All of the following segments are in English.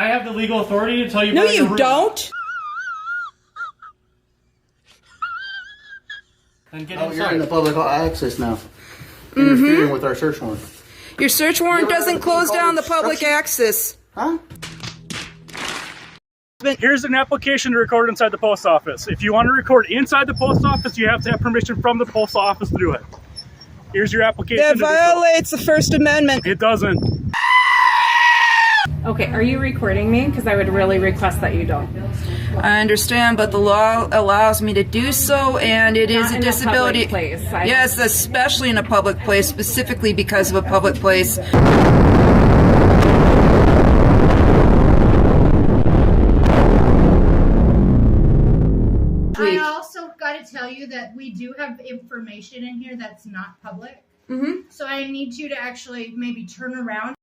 I have the legal authority to tell you. No, you don't. Then get Oh, inside. you're in the public access now. Interfering with our search warrant. Your search warrant doesn't close down the public obstruction? access. Huh? Here's an application to record inside the post office. If you want to record inside the post office, you have to have permission from the post office to do it. Here's your application. That violates the First Amendment. It doesn't. Okay, are you recording me? Because I would really request that you don't. I understand, but the law allows me to do so, and it is Not a in a disability. public place. Yes, especially in a public place, specifically because of a public place. I also got to tell you that we do have information in here that's not public. So I need you to actually maybe turn around.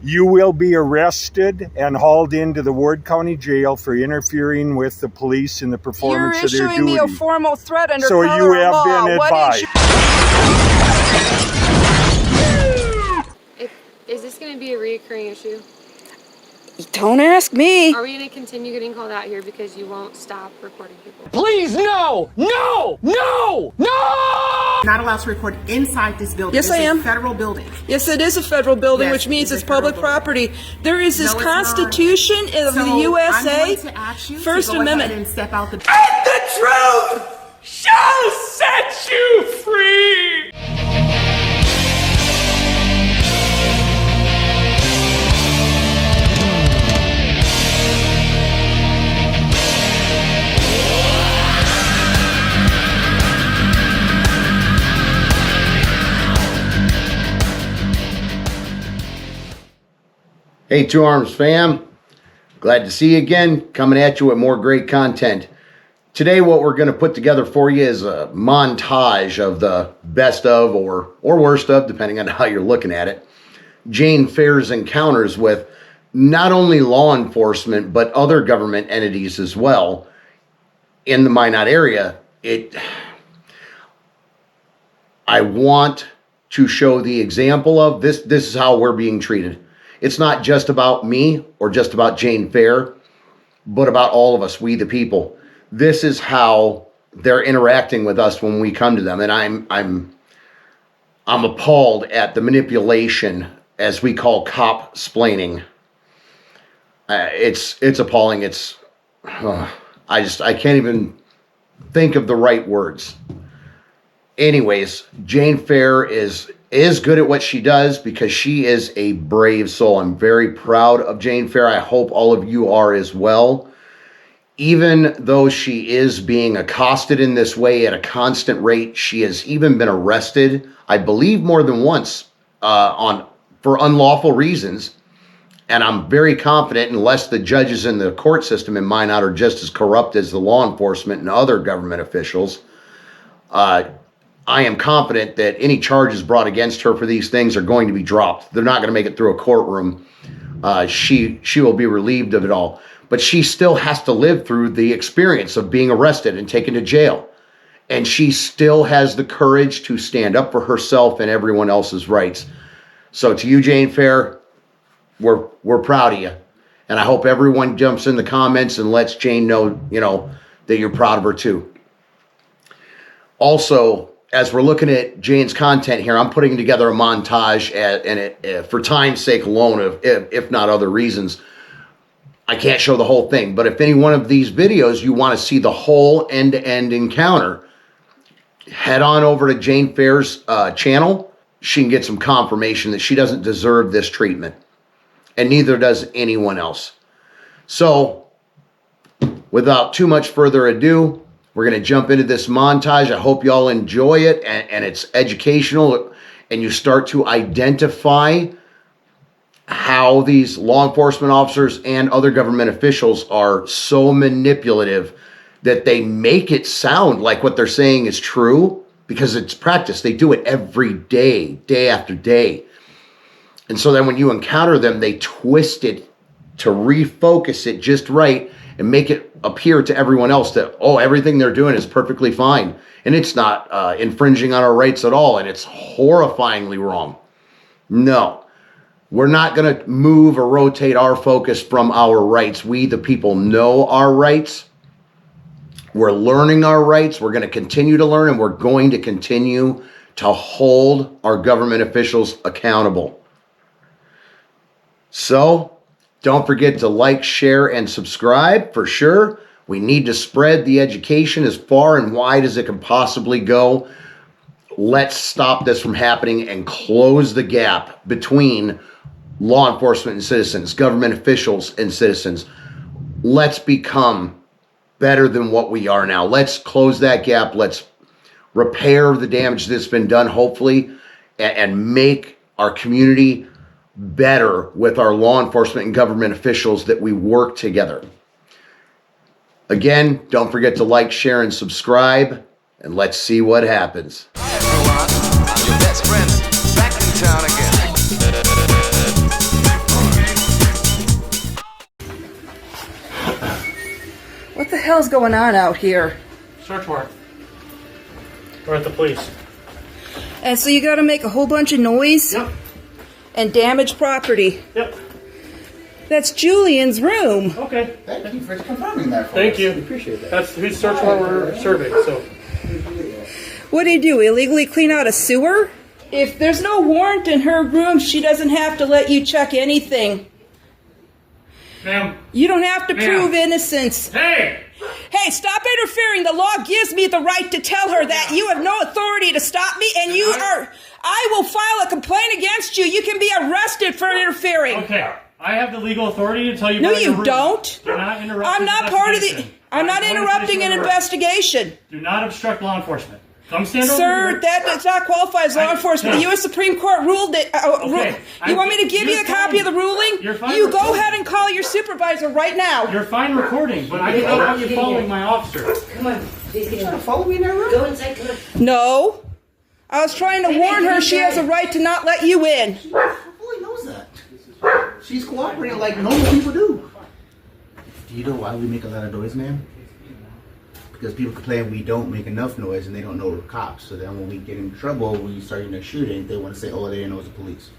You will be arrested and hauled into the Ward County Jail for interfering with the police in the performance of their You're issuing duty. me a formal threat under So color you have of law. been What is advised. Is this going to be a reoccurring issue? Don't ask me. Are we going to continue getting called out here because you won't stop recording people? Please, no! No! No! No! Not allowed to record inside this building. Yes, I This is am. a federal building. Yes, it is a federal building, Yes, which means it's it's a federal public building. property. There is this No, it's Constitution of So the I'm USA, going to ask you First to go Amendment. ahead and step out the. And the truth shall set you free! Hey, Two Arms fam. Glad to see you again. Coming at you with more great content. Today, what we're going to put together for you is a montage of the best of or worst of, depending on how you're looking at it, Jane Fair's encounters with not only law enforcement, but other government entities as well in the Minot area. I want to show the example of this. This is how we're being treated. It's not just about me or just about Jane Fair, but about all of us, we the people. This is how they're interacting with us when we come to them, and I'm appalled at the manipulation, as we call cop-splaining. It's appalling. I can't even think of the right words. Anyways, Jane Fair is good at what she does because she is a brave soul. I'm very proud of Jane Fair. I hope all of you are as well. Even though she is being accosted in this way at a constant rate, she has even been arrested, I believe more than once, for unlawful reasons. And I'm very confident, unless the judges in the court system in Minot are just as corrupt as the law enforcement and other government officials, I am confident that any charges brought against her for these things are going to be dropped. They're not going to make it through a courtroom. She will be relieved of it all. But she still has to live through the experience of being arrested and taken to jail. And she still has the courage to stand up for herself and everyone else's rights. So to you, Jane Fair, we're proud of you. And I hope everyone jumps in the comments and lets Jane know, that you're proud of her too. Also, as we're looking at Jane's content here, I'm putting together a montage, and for time's sake alone, if not other reasons, I can't show the whole thing. But if any one of these videos you want to see the whole end-to-end encounter, head on over to Jane Fair's channel. She can get some confirmation that she doesn't deserve this treatment, and neither does anyone else. So, without too much further ado, we're going to jump into this montage. I hope you all enjoy it, and it's educational, and you start to identify how these law enforcement officers and other government officials are so manipulative that they make it sound like what they're saying is true because it's practice. They do it every day, day after day. And so then when you encounter them, they twist it to refocus it just right and make it appear to everyone else that, oh, everything they're doing is perfectly fine. And it's not infringing on our rights at all. And it's horrifyingly wrong. No, we're not going to move or rotate our focus from our rights. We, the people, know our rights. We're learning our rights. We're going to continue to learn, and we're going to continue to hold our government officials accountable. So don't forget to like, share, and subscribe for sure. We need to spread the education as far and wide as it can possibly go. Let's stop this from happening and close the gap between law enforcement and citizens, government officials and citizens. Let's become better than what we are now. Let's close that gap. Let's repair the damage that's been done, hopefully, and make our community better with our law enforcement and government officials that we work together. Again, don't forget to like, share, and subscribe, and let's see what happens. Hi everyone, I'm your best friend, back in town again. What the hell's going on out here? Search warrant. We're at the police. And so you got to make a whole bunch of noise? Yep. And damage property? Yep. That's Julian's room. Okay. Thank you for confirming that for Thank us. you. We appreciate that. That's whose search warrant we're serving, so. What do you do, illegally clean out a sewer? If there's no warrant in her room, she doesn't have to let you check anything. Ma'am. You don't have to prove innocence. Hey! Hey, stop interfering. The law gives me the right to tell her that you have no authority to stop me, and I will file a complaint against you. You can be arrested for interfering. Okay. I have the legal authority to tell you. No, you don't. Do not interrupt. I'm not part of the. I'm not interrupting an investigation. Do not obstruct law enforcement. Come stand over Sir, here. that does not qualify as law enforcement. The U.S. Supreme Court ruled that. You want me to give you a copy of the ruling? You're fine. You go ahead and call your supervisor right now. You're fine recording, but I don't want you following my officer. Come on. You trying to follow me in that room? Go inside. Come on. No. I was trying to warn her she has a right to not let you in. She fully knows that. She's cooperating like normal people do. Do you know why we make a lot of noise, ma'am? Because people complain we don't make enough noise and they don't know we're cops. So then when we get in trouble, when you start a shooting, they want to say, oh, they didn't know it was the police.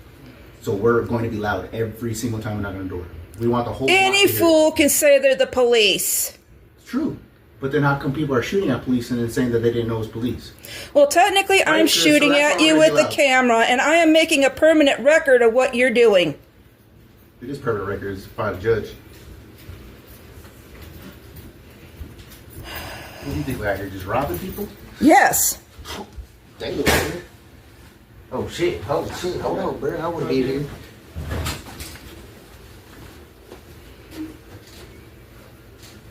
So we're going to be loud every single time we knock on the door. We want the whole Any fool can say they're the police. It's true. But then how come people are shooting at police and then saying that they didn't know it was police? Well, technically, I'm shooting at you with the camera, and I am making a permanent record of what you're doing. It is permanent records by the judge. What do you think we're out here just robbing people? Yes. Damn, man. Oh shit, hold on, bro. I wanna be here.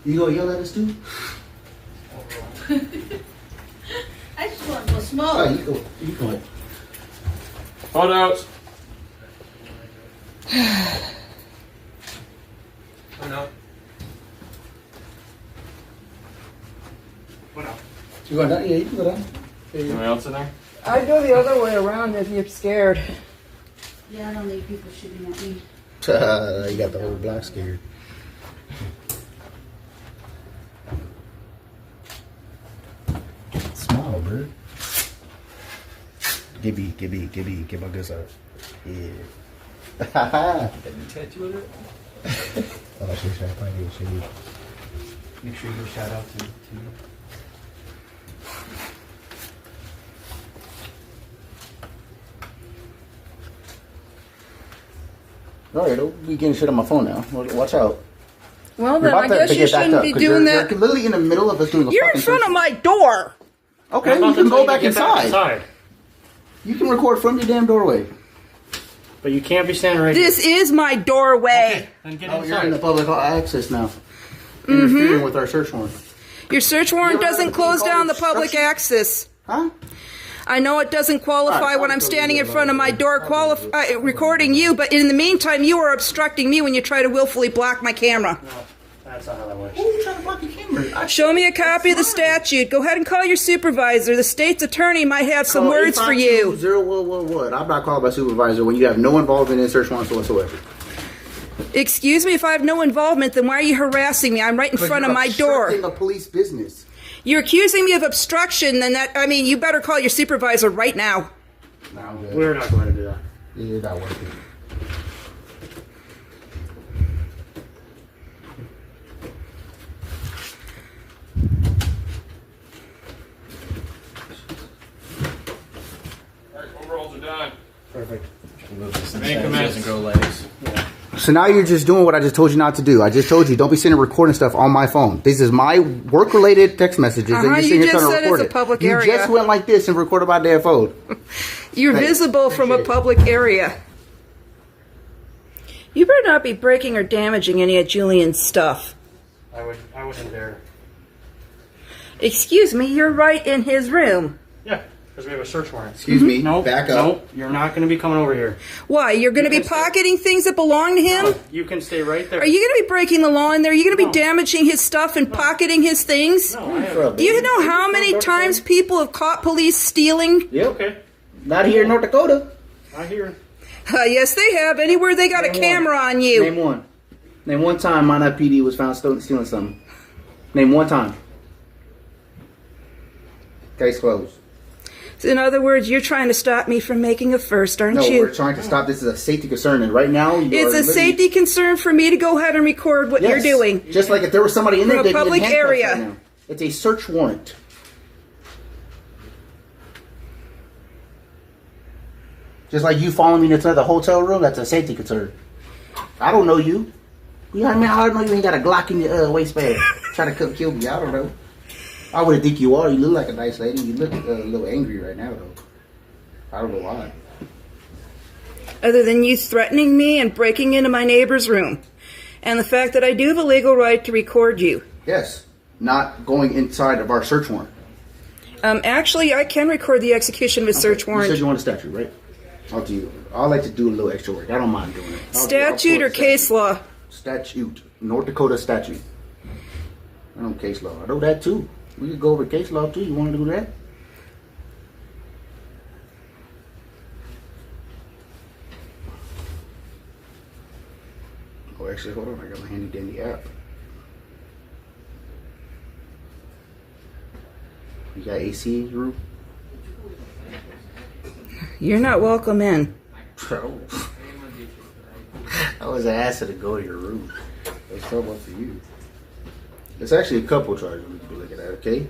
You gonna yell at us too? I just want to go smoke. Oh, you go. Photos. Oh no. What else? You going down? Yeah, you can go down. Anyone else in there? I'd go the other way around if you're scared. Yeah, I don't need people shooting at me. You got the whole block scared. Small, bro. Give my good side. Yeah. Tattoo with it? Oh, she's trying to find you. Make sure you give a shout out to me. Alright, we getting shit on my phone now. Watch out. Well, then I guess you shouldn't be doing that. You're literally in the middle of us doing a You're in front of my door. Okay, you can go back inside. You can record from your damn doorway. But you can't be standing right This is my doorway. Then get Oh, inside. you're in the public access now. Interfering with our search warrant. Your search warrant doesn't close down the public access. Huh? I know it doesn't qualify when I'm standing in front of my door recording you, but in the meantime, you are obstructing me when you try to willfully block my camera. No, that's not how that works. Who are you trying to block your camera? Show me a copy of the statute. Go ahead and call your supervisor. The state's attorney might have some words for you. What? I'm not calling my supervisor when you have no involvement in search warrants whatsoever. Excuse me, if I have no involvement, then why are you harassing me? I'm right in front of my door. Obstructing a police business. You're accusing me of obstruction, then you better call your supervisor right now. No, I'm good. We're not going to do that. You're not working. Overalls are done. Perfect. Make a mess and grow legs. Yeah. So now you're just doing what I just told you not to do. I just told you don't be sitting recording stuff on my phone. This is my work-related text messages. And you're sitting you here just trying to said record it's a public You area. just went like this and recorded my damn phone. You're visible from a public area. You better not be breaking or damaging any of Julian's stuff. I wasn't there. Excuse me, you're right in his room. Yeah, because we have a search warrant. Excuse me, Nope, back up. Nope, you're not going to be coming over here. Why? You're going to be pocketing things that belong to him? You can stay right there. Are you going to be breaking the law in there? Are you going to be damaging his stuff and pocketing his things? No, I have. Do you know how many times people have caught police stealing? Yep. Okay. Not here in North Dakota. Not here. Yes, they have. Anywhere they got a camera on you. Name one. Name one time MINOT PD was found stealing something. Name one time. Case closed. So in other words, you're trying to stop me from making a first, aren't No, you? we're trying to stop. This is a safety concern, and right now you It's are a safety concern for me to go ahead and record what you're doing. Just like if there was somebody in there, From a they'd be in public handcuffs area. right now. It's a search warrant. Just like you following me into the hotel room, that's a safety concern. I don't know you. You know what I mean? I don't know you ain't got a Glock in your waistband trying to come kill me. I don't know. I wouldn't think you are. You look like a nice lady. You look a little angry right now, though. I don't know why. Other than you threatening me and breaking into my neighbor's room. And the fact that I do have a legal right to record you. Yes. Not going inside of our search warrant. Actually, I can record the execution of a search warrant. You said you want a statute, right? I'll like to do a little extra work. I don't mind doing it. Statute or case law? Statute. North Dakota statute. I know case law. I know that too. We could go over case law too. You want to do that? Oh, actually, hold on. I got my handy dandy app. You got AC in your room? You're not welcome in. I was asking to go to your room. That's trouble for you. There's actually a couple charges we could be looking at, okay?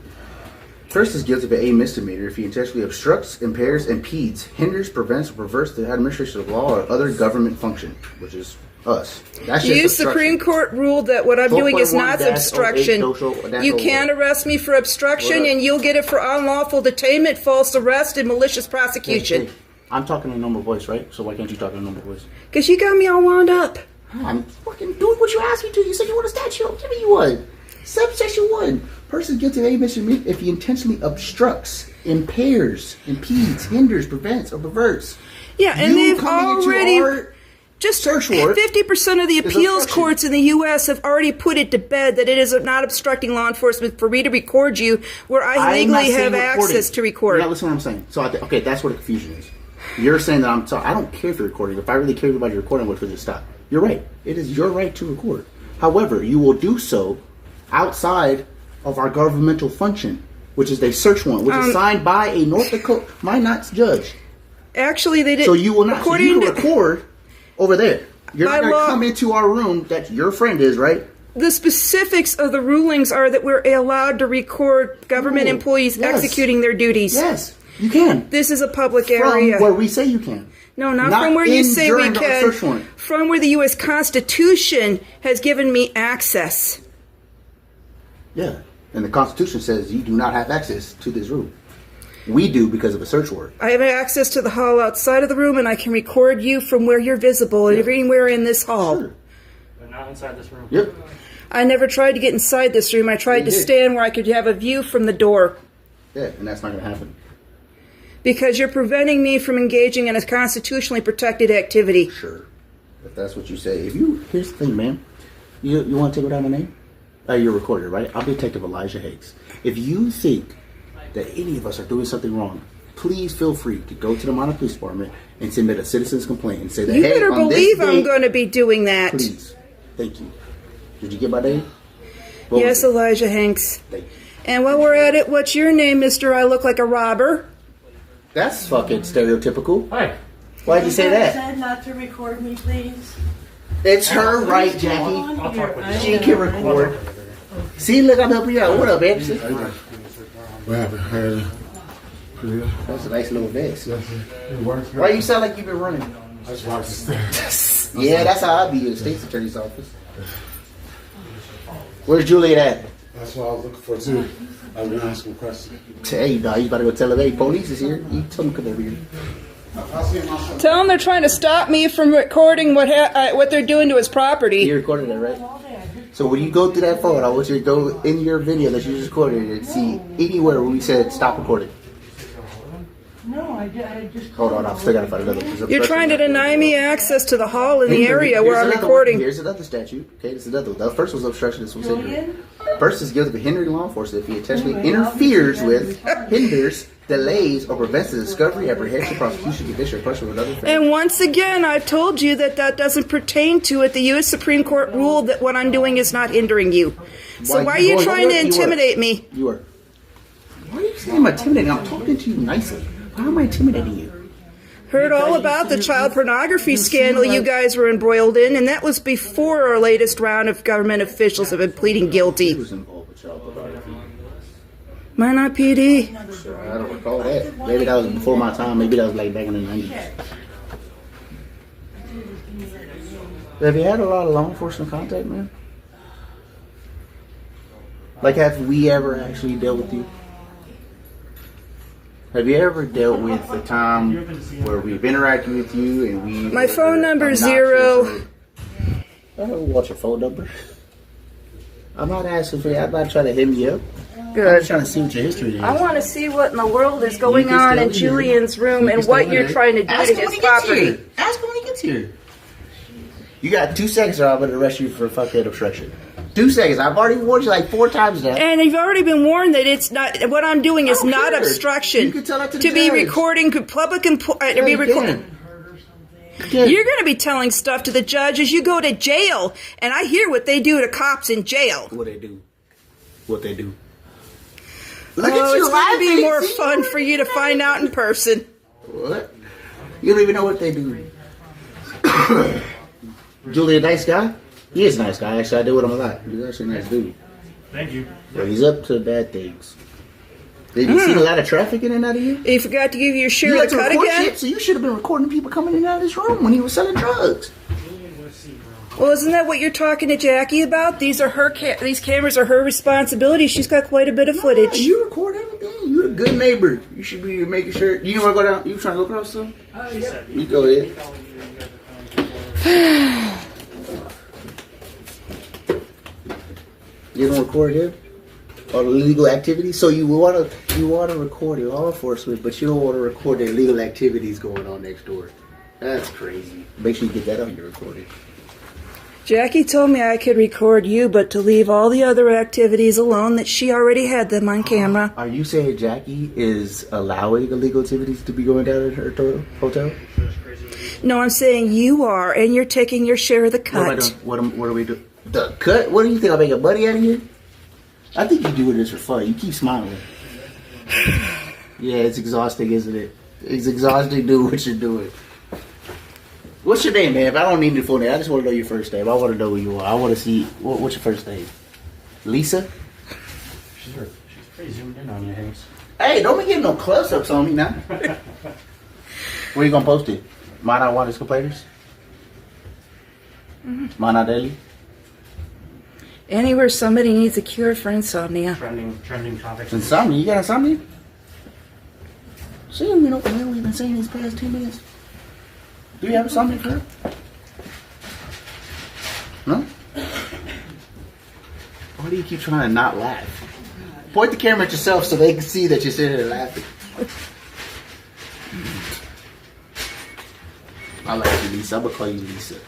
First is guilty of a misdemeanor if he intentionally obstructs, impairs, impedes, hinders, prevents, or perverts the administration of law or other government function, which is us. That's just You Supreme Court ruled that what I'm doing is not obstruction. You can arrest me for obstruction, and you'll get it for unlawful detainment, false arrest, and malicious prosecution. Hey, I'm talking in a normal voice, right? So why can't you talk in a normal voice? Because you got me all wound up. I'm fucking doing what you asked me to. You said you want a statute. I'm giving you one. Subsection 1. Person guilty of a misdemeanor if he intentionally obstructs, impairs, impedes, hinders, prevents, or perverts. Yeah, and they've already... Just 50% of the appeals courts in the U.S. have already put it to bed that it is not obstructing law enforcement for me to record you where I legally have access to record. You're not listening to what I'm saying. So, okay, that's where the confusion is. You're saying that I'm sorry. I don't care if you're recording. If I really cared about your recording, I would just stop. You're right. It is your right to record. However, you will do so outside of our governmental function, which is a search warrant, which is signed by a North Dakota MINOT judge. Actually, they did. So you will not. So you can record over there. You're not going to come into our room that your friend is, right? The specifics of the rulings are that we're allowed to record government employees executing their duties. Yes, you can. This is a public area. From where we say you can. No, not from where you say we can. From where the U.S. Constitution has given me access. Yeah, and the Constitution says you do not have access to this room. We do because of a search warrant. I have access to the hall outside of the room, and I can record you from where you're visible everywhere in this hall. Sure. But not inside this room. Yep. I never tried to get inside this room. I tried to stand where I could have a view from the door. Yeah, and that's not going to happen. Because you're preventing me from engaging in a constitutionally protected activity. Sure. If that's what you say. Here's the thing, man. You want to take down my name? You're a recorder, right? I'm Detective Elijah Higgs. If you think that any of us are doing something wrong, please feel free to go to the Montage Police Department and submit a citizen's complaint and say that, You hey, better on believe this I'm date, going to be doing that. please. Thank you. Did you get my name? What Yes, was it? Elijah Hanks. Thank you. And while we're at it, what's your name, mister? I look like a robber. That's fucking stereotypical. Hi. Why'd you say that? said not to record me, please. It's her right, Jackie. I'll talk with you. She can record. See, look, I'm helping you out. What up, Anderson? What happened? That's a nice little vest. Why you sound like you've been running? I just watched the stairs. Yeah, that's how I be in the State's Attorney's Office. Where's Juliet at? That's what I was looking for too. I've been asking questions. Hey, dog, you better go tell them, hey, police is here. You tell them to come over here. Tell them they're trying to stop me from recording what they're doing to his property. You recorded it, right? So when you go through that phone, I want you to go in your video that you just recorded and see anywhere where we said stop recording. No, I just. Hold on, I've still got to find another. You're trying to deny me access to the hall in the area where I'm recording. Here's another statute. Okay, this is another one. The first was obstruction. This one's hindering. First is guilty of hindering law enforcement if he intentionally interferes with, hinders, delays, or prevents the discovery, apprehension, prosecution, conviction, or punishment of another offense. And once again, I've told you that that doesn't pertain to it. The U.S. Supreme Court ruled that what I'm doing is not hindering you. So why are you trying to intimidate me? You are. Why are you saying I'm intimidating? I'm talking to you nicely. Why am I intimidating you? Heard all about the child pornography scandal you guys were embroiled in, and that was before our latest round of government officials have been pleading guilty. Who was involved with child pornography? MINOT PD. Sure, I don't recall that. Maybe that was before my time. Maybe that was like back in the 90s. Have you had a lot of law enforcement contact, man? Like, have we ever actually dealt with you? Have you ever dealt with a time where we've interacted with you and we... My phone number is 0. I don't want your phone number. I'm not asking for you. I'm not trying to hit you up. Good. I'm just trying to see what your history is. I want to see what in the world is going on in Julian's room and what you're trying to do to his property. Ask him when he gets here. You got 2 seconds or I'm going to arrest you for fucking obstruction. 2 seconds. I've already warned you like 4 times now. And you've already been warned that it's not, what I'm doing is not obstruction. You can tell that to the to be judge. recording public to be recording. You're going to be telling stuff to the judge as you go to jail, and I hear what they do to cops in jail. What they do. What they do. Look at you. It's going to be more fun for you to find out in person. What? You don't even know what they do. Julie, a nice guy? He is a nice guy. Actually, I deal with him a lot. He's actually a nice dude. Thank you. Well, he's up to bad things. Have you seen a lot of traffic in and out of here? He forgot to give you a share of the cut again? Shit, so you should have been recording people coming in and out of this room when he was selling drugs. Well, isn't that what you're talking to Jackie about? These are her. These cameras are her responsibility. She's got quite a bit of footage. You record everything. You're a good neighbor. You should be making sure. You want to go down? You trying to go across some? Yeah. You go ahead. You don't record him? Or illegal activities? So you want to record law enforcement, but you don't want to record the illegal activities going on next door. That's crazy. Make sure you get that on your recording. Jackie told me I could record you, but to leave all the other activities alone, that she already had them on camera. Are you saying Jackie is allowing illegal activities to be going down at her hotel? No, I'm saying you are, and you're taking your share of the cut. What are we doing? The cut? What do you think? I'm making money out of here? I think you're doing this for fun. You keep smiling. Yeah, it's exhausting, isn't it? It's exhausting doing what you're doing. What's your name, man? If I don't need your full name, I just want to know your first name. I want to know who you are. I want to see what's your first name. Lisa? She's pretty zoomed in on you, Hanks. Hey, don't be getting no close-ups on me now. Where you gonna post it? MINOT Wanted Complainers? MINOT Daily? Anywhere somebody needs a cure for insomnia. Trending topics. Insomnia? You got insomnia? See, you know what the hell we've been saying these past 2 minutes? Do you have insomnia, girl? No? Why do you keep trying to not laugh? Point the camera at yourself so they can see that you're sitting there laughing. I like you, Lisa. I'm gonna call you Lisa.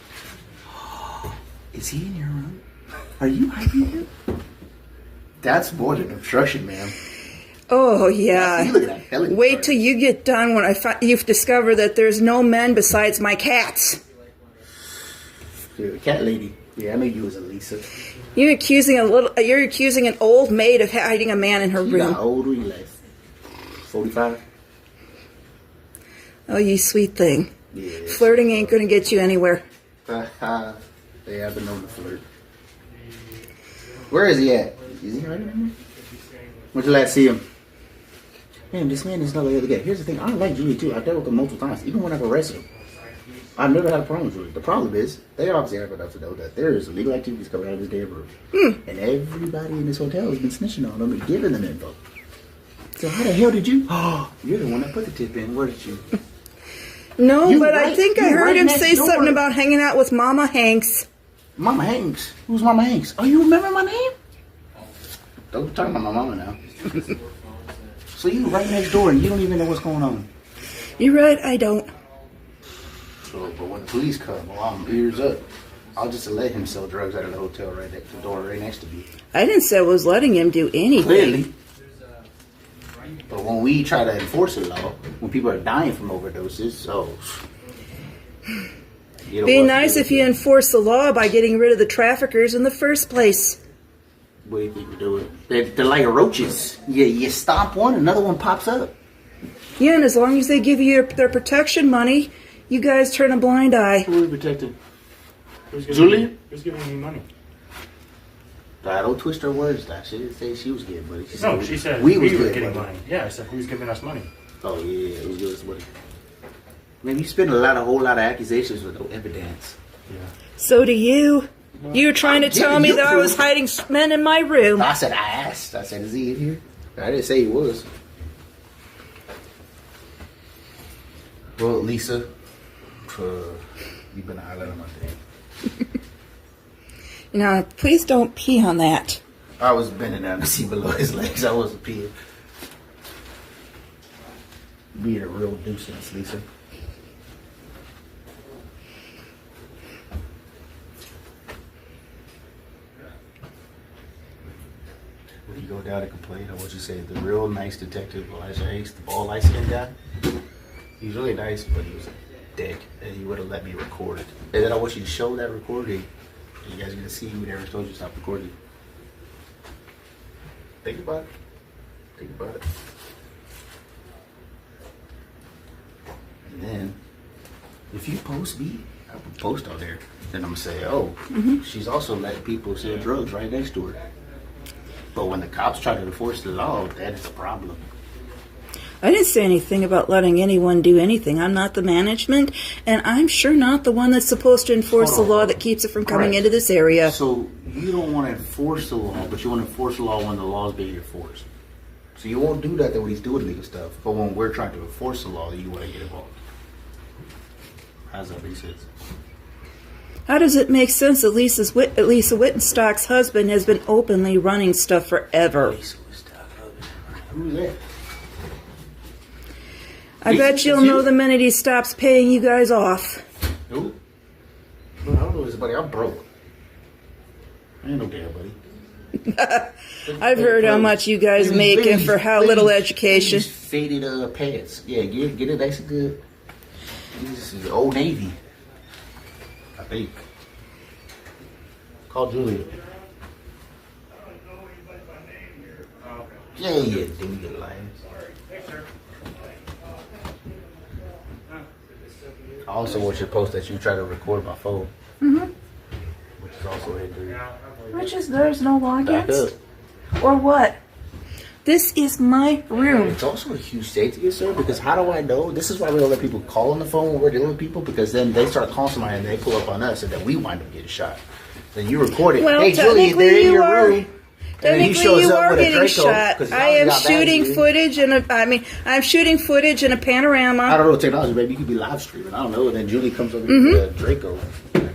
Is he in your room? Are you hiding him? That's more than obstruction, ma'am. Oh, yeah. You look at that Helen Wait card. till you get done when you've discovered that there's no men besides my cats. You're a cat lady. Yeah, I knew you was a Lisa. You're accusing an old maid of hiding a man in her room. How old were you, like 45? Oh, you sweet thing. Yeah. Flirting ain't gonna get you anywhere. They have been known to flirt. Where is he at? Is he right now? When'd you last see him? Man, this man is not like the other guy. Here's the thing. I like Julie too. I've dealt with him multiple times, even when I've arrested him. I've never had a problem with Julie. The problem is, they obviously have enough to know that there is illegal activities coming out of this damn room. And everybody in this hotel has been snitching on them and giving them info. So how the hell did you? Oh, you're the one that put the tip in. Where did you? No, You but right- I think I you heard right him next say door. something about hanging out with Mama Hanks. Mama Hanks? Who's Mama Hanks? Oh, you remember my name? Don't talk about my mama now. So you right next door and you don't even know what's going on. You're right, I don't. So, but when the police come, well, I'm ears up. I'll just let him sell drugs out of the hotel right next to the door right next to me. I didn't say I was letting him do anything. Clearly. But when we try to enforce the law, when people are dying from overdoses, so... Be nice if you enforce the law by getting rid of the traffickers in the first place. What do you think we're doing? They're like roaches. You stomp one, another one pops up. Yeah, and as long as they give you their protection money, you guys turn a blind eye. Who are we protecting? Who's Julie? Who's giving me money? Don't twist her words. She didn't say she was getting money. She said we we was were getting getting money. Yeah, I said who's giving us money? Oh yeah, it was giving us money. Man, you spend a whole lot of accusations with no evidence. Yeah. So do you. You were trying to tell me you that I was proof. hiding men in my room. I asked. I said, is he in here? I didn't say he was. Well, Lisa, you've been a highlight on my day. Now, please don't pee on that. I was bending down to see below his legs. I wasn't peeing. Being a real nuisance, Lisa. When you go down and complain, I want you to say the real nice detective Elijah Hayes, the bald light-skinned guy. He's really nice, but he was a dick, and he would have let me record it. And then I want you to show that recording, and you guys are gonna see who never told you to stop recording. Think about it. Think about it. And then, if you post me, I will post on there. Then I'm gonna say, oh, she's also letting people sell drugs right next to her. But when the cops try to enforce the law, that is a problem. I didn't say anything about letting anyone do anything. I'm not the management, and I'm sure not the one that's supposed to enforce the law that keeps it from coming into this area. So you don't want to enforce the law, but you want to enforce the law when the law is being enforced. So you won't do that when he's doing legal stuff, but when we're trying to enforce the law, you want to get involved. How does that make sense? How does it make sense that Lisa Wittenstock's husband has been openly running stuff forever? Who's that? I bet you'll know the minute he stops paying you guys off. Who? Well, I don't know anybody. I'm broke. I ain't no damn buddy. I've heard how much you guys make and for how little education. Faded pants. Yeah, get it nice and good. This is Old Navy. I think. Call Julia. Yeah, dude, you lying. I also want you to post that you try to record my phone. Which is also a dude. Which is, there's no Back logins? up. Or what? This is my room. It's also a huge safety concern because how do I know? This is why we don't let people call on the phone when we're dealing with people, because then they start calling somebody and they pull up on us and then we wind up getting shot. Then you record it. Well, hey, Julie, they're in your room. Technically, you are getting Draco, shot. I am shooting footage and I'm shooting footage in a panorama. I don't know technology, baby. You could be live streaming. I don't know. And then Julie comes over with a Draco.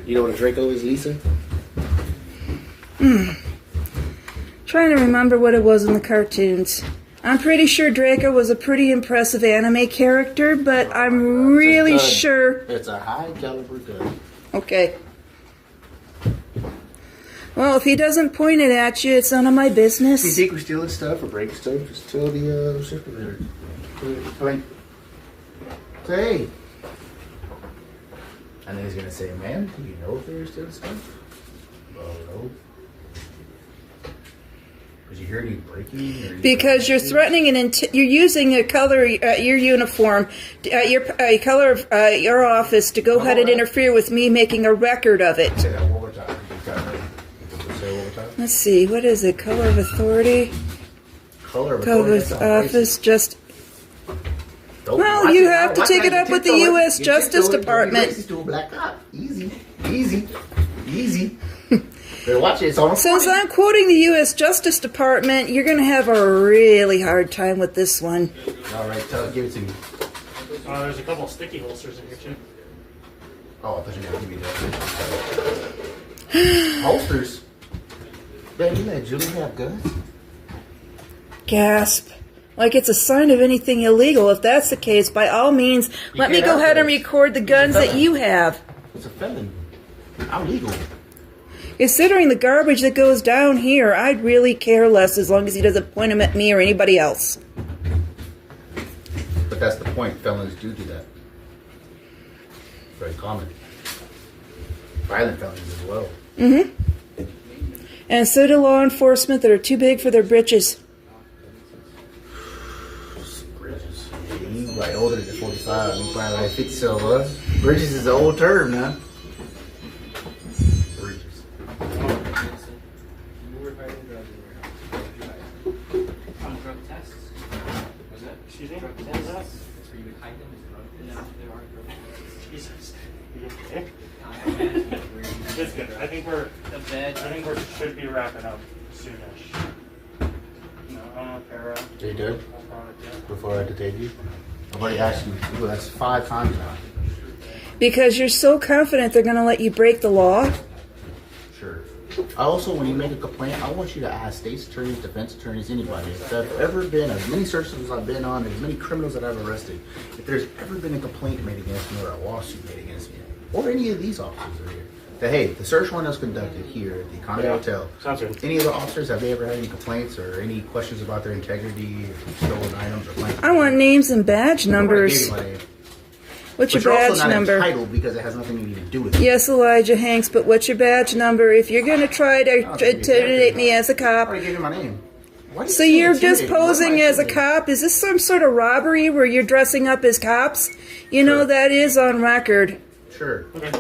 You know what a Draco is, Lisa? Trying to remember what it was in the cartoons. I'm pretty sure Draco was a pretty impressive anime character, but I'm really sure. It's a high caliber gun. Okay. Well, if he doesn't point it at you, it's none of my business. If you think we're stealing stuff or breaking stuff, just tell the circulator. Say. And then he's gonna say, "Man, do you know if they were stealing stuff?" Oh no. Did you hear any breaking? Or because you're threatening you're using a color, your uniform, your color of your office to go ahead and interfere with me making a record of it. Say that one more time. Say it one more time. Let's see, what is it? Color of authority. Color of office, just. Well, watch you it have now. to Watch take it now. up with the tiptoe it. U.S. You Justice tiptoe it. Department. Don't be racist to a black cop. Easy, easy, easy. Better watch it. It's on. Since I'm quoting the U.S. Justice Department, you're going to have a really hard time with this one. All right, give it to me. There's a couple of sticky holsters in here too. Oh, I thought you were going to give me that. Holsters? Man, you let Julie have guns? Gasp. Like it's a sign of anything illegal. If that's the case, by all means, let me go ahead and record the guns that you have. It's a felon. I'm legal. Considering the garbage that goes down here, I'd really care less as long as he doesn't point them at me or anybody else. But that's the point. Felons do that. Very common. Violent felons as well. Mm-hmm. And so do law enforcement that are too big for their britches. Bridges. You like older than 45. You probably like 50 so what? Bridges is an old term now. Bridges. Excuse me? Jesus. Okay. It's good. I think we should be wrapping up soonish. No, para. Are you done? Before I detain you? I've already asked you. Well, that's 5 times now. Because you're so confident they're going to let you break the law? Sure. Also, when you make a complaint, I want you to ask state's attorneys, defense attorneys, anybody. If there's ever been, as many searches as I've been on, as many criminals that I've arrested, if there's ever been a complaint made against me or a lawsuit made against me, or any of these officers are here, that hey, the search warrant was conducted here at the Economy Hotel. Sounds good. Any of the officers, have they ever had any complaints or any questions about their integrity, or stolen items, or blank? I want names and badge numbers. I gave you my name. What's your But you're badge also not number? entitled because it has nothing to do with it. Yes, Elijah Hanks, but what's your badge number? If you're going to try to intimidate me as a cop. I already gave you my name. So you're just posing as a cop? Is this some sort of robbery where you're dressing up as cops? You know, that is on record. Sure. Okay.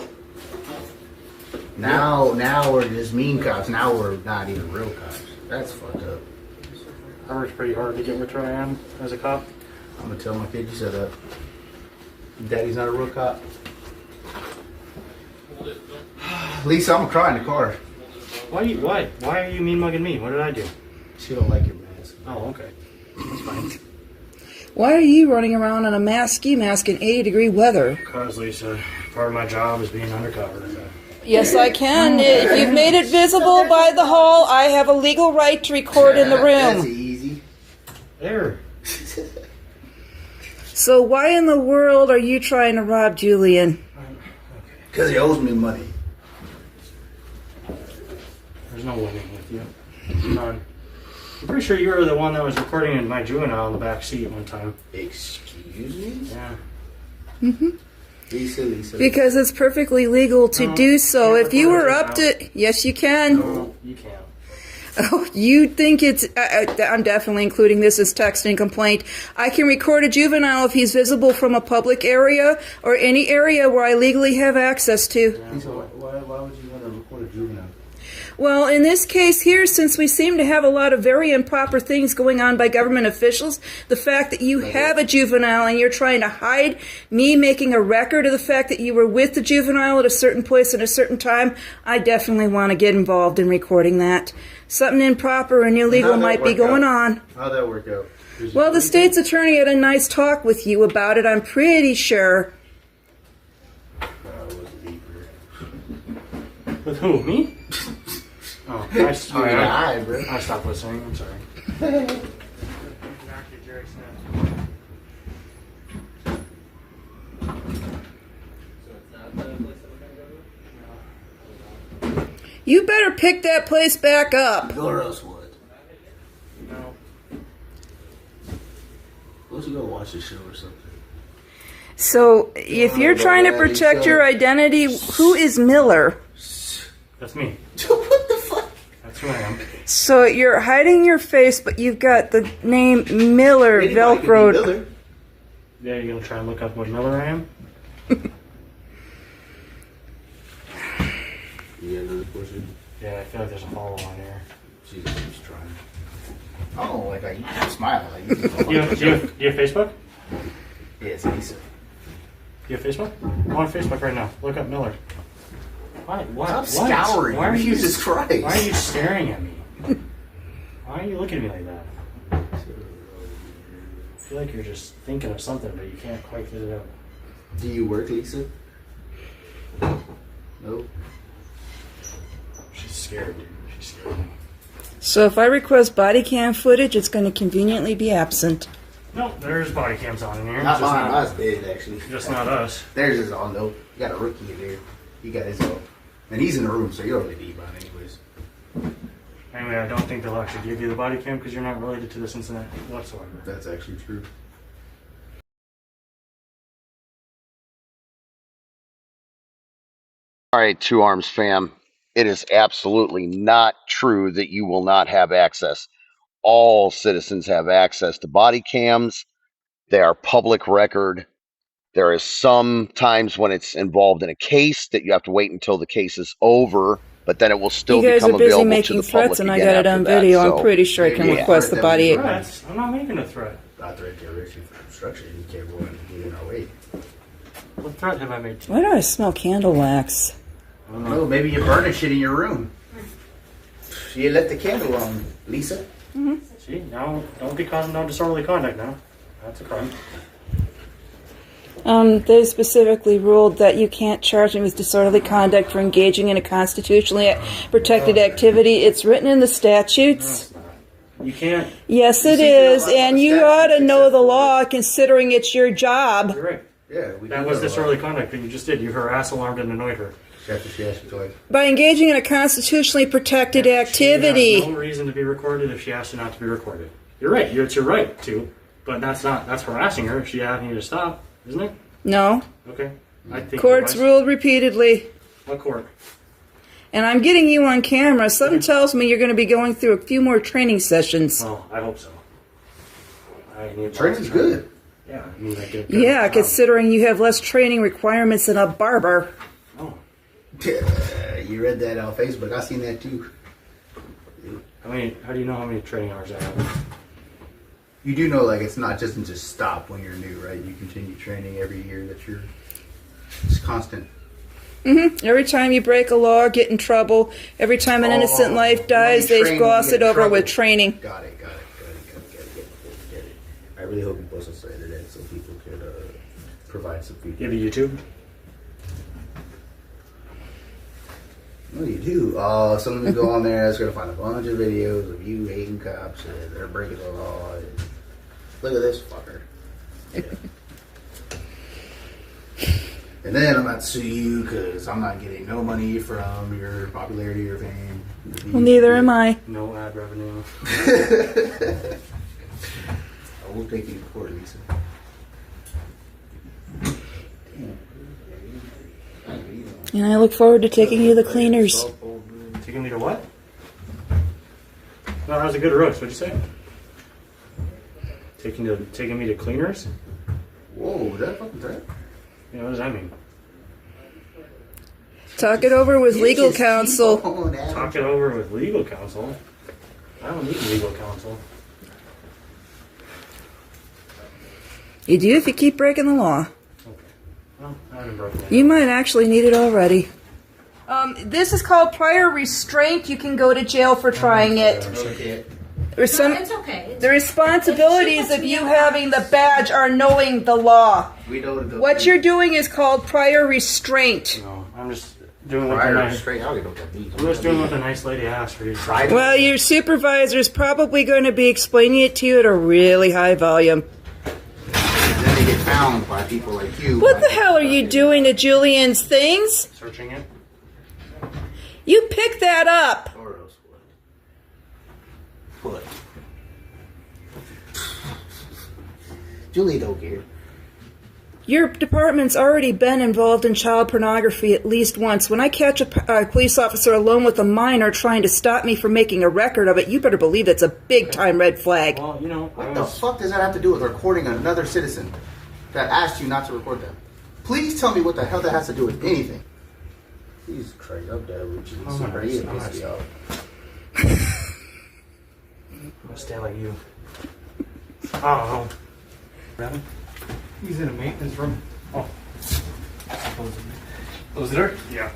Now we're just mean cops. Now we're not even real cops. That's fucked up. I worked pretty hard to get where I am as a cop. I'm gonna tell my kid you said that. Daddy's not a real cop. Lisa, I'm gonna cry in the car. Why? Why are you mean mugging me? What did I do? She don't like your mask. Oh, okay. That's fine. Why are you running around on a ski mask in 80-degree weather? Because, Lisa, part of my job is being undercover. Yes, I can. If you've made it visible by the hall, I have a legal right to record in the That's room. easy. There. So why in the world are you trying to rob Julian? Because he owes me money. There's no winning with you. None. I'm pretty sure you were the one that was recording in my juvenile in the back seat one time. Excuse me? Yeah. Mm-hmm. Lisa. Because it's perfectly legal to do so. If you were up to... Yes, you can. No, you can't. Oh, you think it's... I'm definitely including this as texting complaint. I can record a juvenile if he's visible from a public area or any area where I legally have access to. Yeah. So why would you want to record a juvenile? Well, in this case here, since we seem to have a lot of very improper things going on by government officials, the fact that you have a juvenile and you're trying to hide me making a record of the fact that you were with the juvenile at a certain place at a certain time, I definitely want to get involved in recording that. Something improper and illegal might be going on. How'd that work out? Well, the state's attorney had a nice talk with you about it, I'm pretty sure. With who? Me? Oh, I stopped listening. I'm sorry. You better pick that place back up. Or else what? No. Let's go watch the show or something. So, if you're trying to protect your identity, who is Miller? That's me. What the fuck? That's who I am. So, you're hiding your face, but you've got the name Miller Velcroed. Miller. Yeah, you're gonna try and look up what Miller I am? Yeah, another question. Yeah, I feel like there's a follow on here. She's trying. Oh, like I smile. Like, Do you have Facebook? Yes, Lisa. Do you have Facebook? Go on Facebook right now. Look up Miller. Why? Stop scouring. Why are you Jesus Christ. Why are you staring at me? Why are you looking at me like that? I feel like you're just thinking of something, but you can't quite get it out. Do you work, Lisa? No. She's scared, dude. She's scared. So, if I request body cam footage, it's going to conveniently be absent. No, there's body cams on in here. Not mine. Mine's dead, actually. Just not us. Theirs is all no. You got a rookie in there. He got his own. And he's in the room, so you're already deep on anyways. Anyway, I don't think they'll actually give you the body cam because you're not related to this incident whatsoever. That's actually true. All right, Two Arms fam. It is absolutely not true that you will not have access. All citizens have access to body cams. They are public record. There is some times when it's involved in a case that you have to wait until the case is over, but then it will still You guys become are busy available to making the threats, public and I again got it after on that. video. So, I'm pretty sure I can request the body. Threats? I'm not making a threat. I threat direction for obstruction. You can't go in in our way. What threat have I made to you? Why do I smell candle wax? I don't know. Maybe you're burning shit in your room. You left the candle on, Lisa. See, now don't be causing no disorderly conduct now. That's a crime. They specifically ruled that you can't charge me with disorderly conduct for engaging in a constitutionally protected activity. It's written in the statutes. You can't. Yes, it is, and you ought to know the law, considering it's your job. You're right. Yeah, That was disorderly conduct that you just did. You harassed, alarmed, and annoyed her. By engaging in a constitutionally protected activity. She has no reason to be recorded if she asked you not to be recorded. You're right. It's your right to, but that's harassing her if she asked you to stop, isn't it? No. Okay. I think Courts ruled repeatedly. What court? And I'm getting you on camera. Something tells me you're going to be going through a few more training sessions. Oh, I hope so. Training's good. Yeah. I mean, Yeah, considering you have less training requirements than a barber. Oh. You read that on Facebook. I seen that too. How do you know how many training hours I have? You do know, like, it's not just stop when you're new, right? You continue training every year that you're. It's constant. Every time you break a law, get in trouble. Every time an innocent life dies, they gloss it over with training. Got it. I really hope you post this on the internet so people could provide some feedback. You have a YouTube? No, you do. Someone can go on there that's going to find a bunch of videos of you hating cops and they're breaking the law. And look at this fucker. Yeah. And then I'm about to sue you because I'm not getting no money from your popularity or fame. Well, neither am I. No ad revenue. I will take you to court, Lisa. And I look forward to taking you to the cleaners. Taking me to what? No, that was a good roast. What'd you say? Taking me to cleaners? Whoa, was that a fucking threat? Yeah, what does that mean? Talk it over with legal counsel. Talk it over with legal counsel? I don't need legal counsel. You do if you keep breaking the law. Well, I haven't broken it. You might actually need it already. This is called prior restraint. You can go to jail for trying it. It's okay. The responsibilities of you having the badge are knowing the law. What you're doing is called prior restraint. No, I'm just doing what the nice lady asked for you. Well, your supervisor's probably going to be explaining it to you at a really high volume. And then they get found by people like you. What the hell are you doing to Julian's things? Searching it. You pick that up. Or else what? Julie don't care. Your department's already been involved in child pornography at least once. When I catch a police officer alone with a minor trying to stop me from making a record of it, you better believe that's a big-time red flag. Well, you know, What the fuck does that have to do with recording another citizen that asked you not to record them? Please tell me what the hell that has to do with anything. Jesus Christ, up there, Richie. I'm gonna I'm gonna stand like you. Oh, no. He's in a maintenance room. Oh. Close the door? Yeah.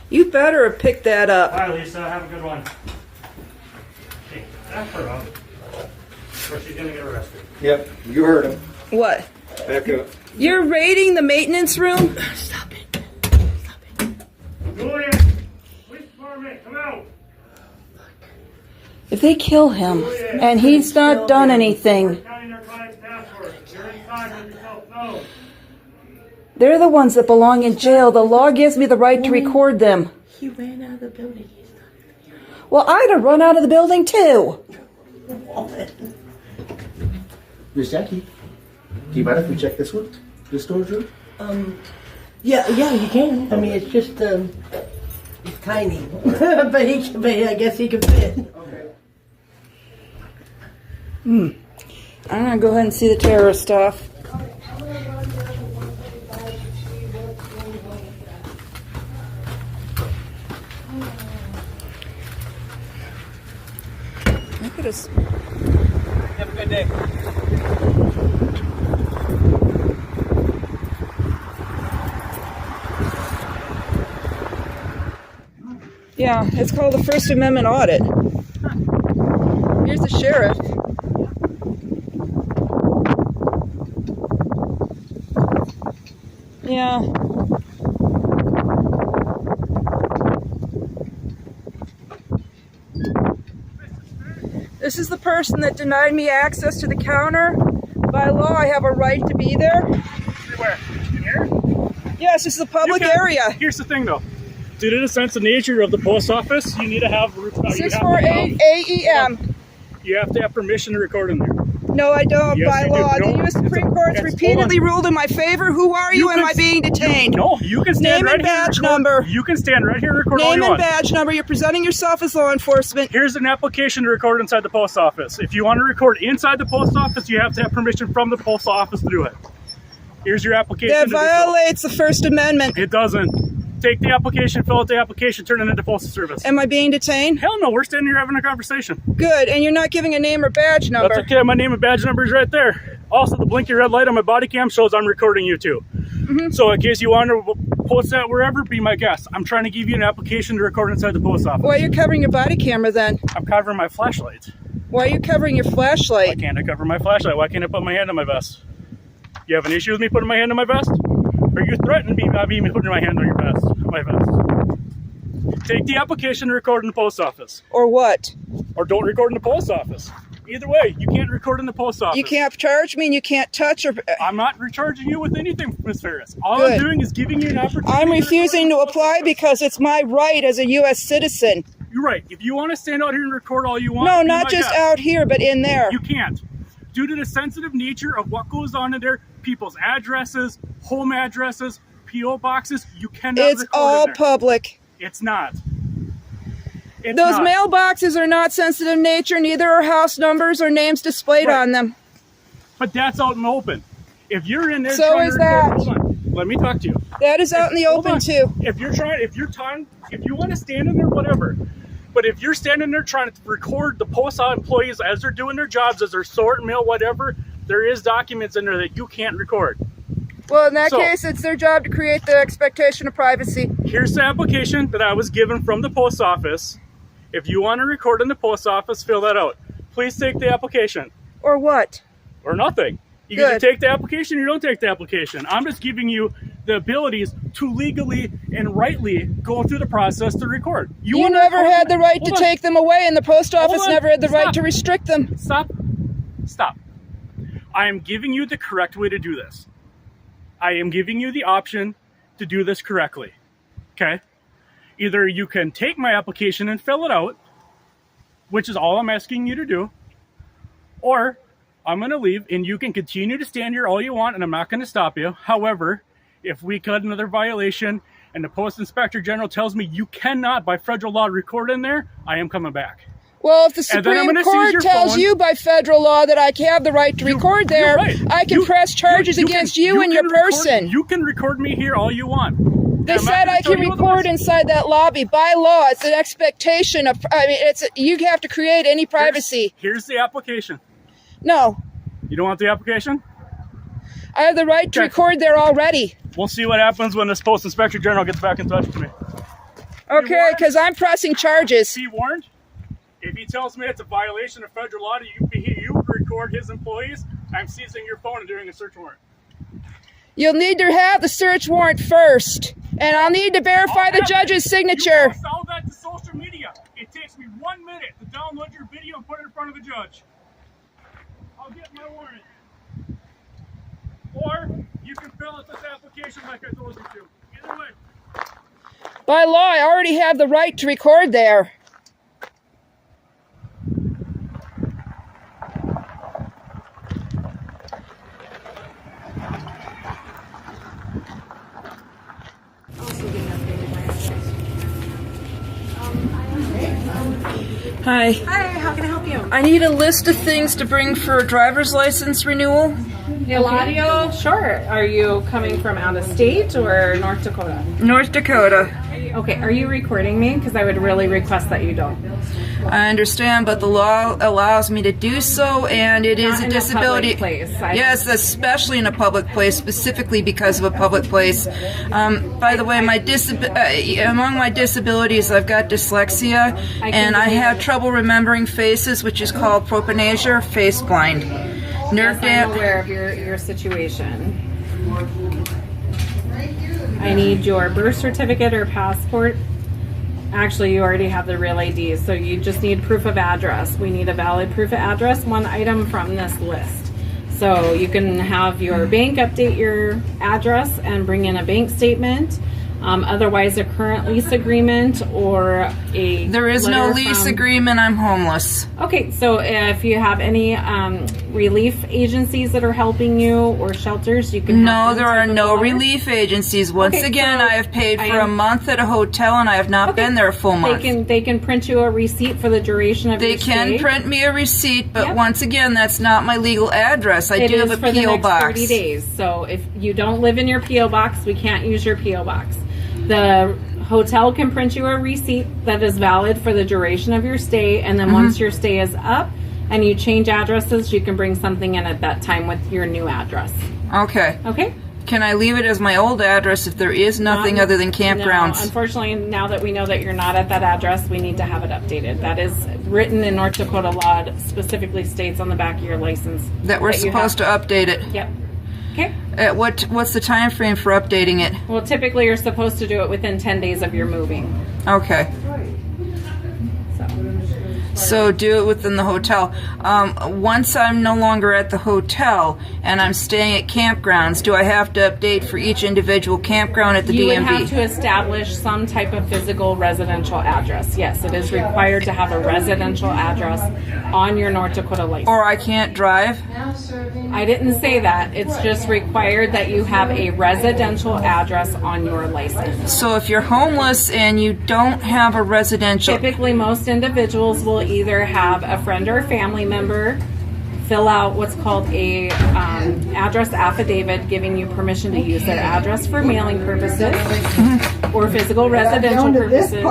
You better have picked that up. Bye, Lisa. Have a good one. Hey, back her up. Or she's gonna get arrested. Yep, you heard him. What? Back up. You're raiding the maintenance room? Stop it. Julian! Police department, come out! If they kill him, and he's not done anything, they're the ones that belong in jail. The law gives me the right to record them. He ran out of the building. Well, I'd have run out of the building too. Miss Jackie, do you mind if we check this one? This storage room? Yeah, you can. I mean, it's just, it's tiny. but I guess he can fit. Okay. I'm gonna go ahead and see the terrorist stuff. Look at us. Have a good day. Yeah, it's called the First Amendment audit. Here's the sheriff. Yeah. This is the person that denied me access to the counter. By law, I have a right to be there. Where? In here? Yes, this is a public area. Here's the thing, though. Due to the sense of nature of the post office, you need to have... 648 AEM. You have to have permission to record in there. No, I don't. Yes, by you law. do. No, the U.S. Supreme Court's repeatedly ruled in my favor. Who are you? Am I being detained? No, you can stand Name right and here. badge number. You can stand right here and record all Name you and want. badge number. You're presenting yourself as law enforcement. Here's an application to record inside the post office. If you want to record inside the post office, you have to have permission from the post office to do it. Here's your application. That violates the First Amendment. It doesn't. Take the application, fill out the application, turn it into postal service. Am I being detained? Hell no, we're standing here having a conversation. Good, and you're not giving a name or badge number. That's okay, my name and badge number is right there. Also, the blinky red light on my body cam shows I'm recording you too. So in case you want to post that wherever, be my guest. I'm trying to give you an application to record inside the post office. Why are you covering your body camera then? I'm covering my flashlight. Why are you covering your flashlight? Why can't I cover my flashlight? Why can't I put my hand on my vest? You have an issue with me putting my hand on my vest? Or you threatening me by me putting my hand on your vest? My vest. Take the application to record in the post office. Or what? Or don't record in the post office. Either way, you can't record in the post office. You can't charge me and you can't touch or... I'm not recharging you with anything, Ms. Ferris. All Good. I'm doing is giving you an opportunity. I'm refusing to apply because it's my right as a U.S. citizen. You're right. If you want to stand out here and record all you want... No, be not my just guest. out here, but in there. You can't. Due to the sensitive nature of what goes on in there, people's addresses, home addresses, P.O. boxes, you cannot It's record all in there. public. It's not. It's Those not. mailboxes are not sensitive in nature, neither are house numbers or names displayed on them. But that's out in the open. If you're in there So trying is to record, that. hold on, let me talk to you. That is out in the Hold open on. too. If you want to stand in there, whatever. But if you're standing there trying to record the post employees as they're doing their jobs, as they're sorting mail, whatever, there is documents in there that you can't record. Well, in that So- case, it's their job to create the expectation of privacy. Here's the application that I was given from the post office. If you want to record in the post office, fill that out. Please take the application. Or what? Or nothing. You Good. either take the application or you don't take the application. I'm just giving you the abilities to legally and rightly go through the process to record. You wanna never record- had the right to Hold on. take them away, and the post office Hold on. never had the right Stop. to restrict them. Stop. I am giving you the correct way to do this. I am giving you the option to do this correctly. Okay? Either you can take my application and fill it out, which is all I'm asking you to do, or I'm going to leave and you can continue to stand here all you want and I'm not going to stop you. However, if we cut another violation and the Post Inspector General tells me you cannot by federal law record in there, I am coming back. Well, if the Supreme Court tells you by federal law that I have the right to record there, I can press charges against you and your person. You can record me here all you want. They said I can record inside that lobby. By law, it's an expectation of, I mean, you have to create any privacy. Here's the application. No. You don't want the application? I have the right to record there already. We'll see what happens when this Post Inspector General gets back in touch with me. Okay, because I'm pressing charges. Is he warned? If he tells me it's a violation of federal law to you record his employees, I'm seizing your phone and doing a search warrant. You'll need to have the search warrant first, and I'll need to verify the judge's signature. You sell that to social media. It takes me 1 minute to download your video and put it in front of the judge. I'll get my warrant. Or you can fill out this application like I told you to. Either way. By law, I already have the right to record there. Hi. Hi, how can I help you? I need a list of things to bring for a driver's license renewal. Audio? Sure. Are you coming from out of state or North Dakota? North Dakota. Okay, are you recording me? Because I would really request that you don't. I understand, but the law allows me to do so, and it is a disability. Place. Yes, especially in a public place, specifically because of a public place. By the way, among my disabilities, I've got dyslexia, and I have trouble remembering faces, which is called propanasia, face blind. Yes, I'm aware of your situation. I need your birth certificate or passport. Actually, you already have the real ID, so you just need proof of address. We need a valid proof of address, one item from this list. So you can have your bank update your address and bring in a bank statement. Otherwise, a current lease agreement or a There is no lease agreement. I'm homeless. Okay, so if you have any relief agencies that are helping you or shelters, you can. No, there are no relief agencies. Once again, I have paid for a month at a hotel, and I have not been there a full month. They can print you a receipt for the duration of your stay. They can print me a receipt, but once again, that's not my legal address. I do have a for the P.O. next box. 30 days. So if you don't live in your P.O. box, we can't use your P.O. box. The hotel can print you a receipt that is valid for the duration of your stay, and then once your stay is up and you change addresses, you can bring something in at that time with your new address. Okay. Okay. Can I leave it as my old address if there is nothing other than campgrounds? No, unfortunately, now that we know that you're not at that address, we need to have it updated. That is written in North Dakota law. It specifically states on the back of your license that we're supposed to update it. Yep. Okay. What's the time frame for updating it? Well, typically you're supposed to do it within 10 days of your moving. Okay. So do it within the hotel. Once I'm no longer at the hotel and I'm staying at campgrounds, do I have to update for each individual campground at the DMV? You would have to establish some type of physical residential address. Yes, it is required to have a residential address on your North Dakota license. Or I can't drive? I didn't say that. It's just required that you have a residential address on your license. So if you're homeless and you don't have a residential... Typically, most individuals will either have a friend or a family member fill out what's called a address affidavit giving you permission to use their address for mailing purposes or physical residential purposes,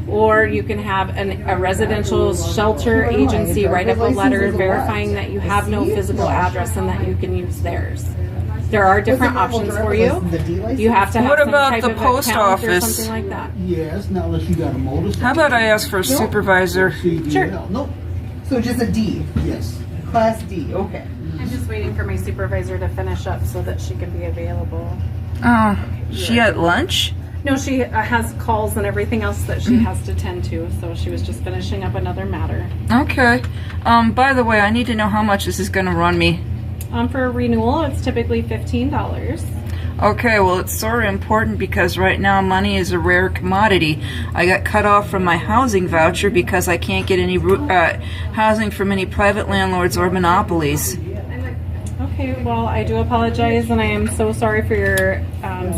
or you can have a residential shelter agency write up a letter verifying that you have no physical address and that you can use theirs. There are different options for you. You have to have what some about type the of post account or office? something like that. Yes, not unless you got a motorcycle. How about I ask for a supervisor? Sure. Nope. So just a D? Yes. Class D, okay. I'm just waiting for my supervisor to finish up so that she can be available. Oh, she at lunch? No, she has calls and everything else that she has to tend to, so she was just finishing up another matter. Okay. By the way, I need to know how much this is going to run me. For a renewal, it's typically $15. Okay, well, it's sort of important because right now money is a rare commodity. I got cut off from my housing voucher because I can't get any housing from any private landlords or monopolies. Okay, well, I do apologize, and I am so sorry for your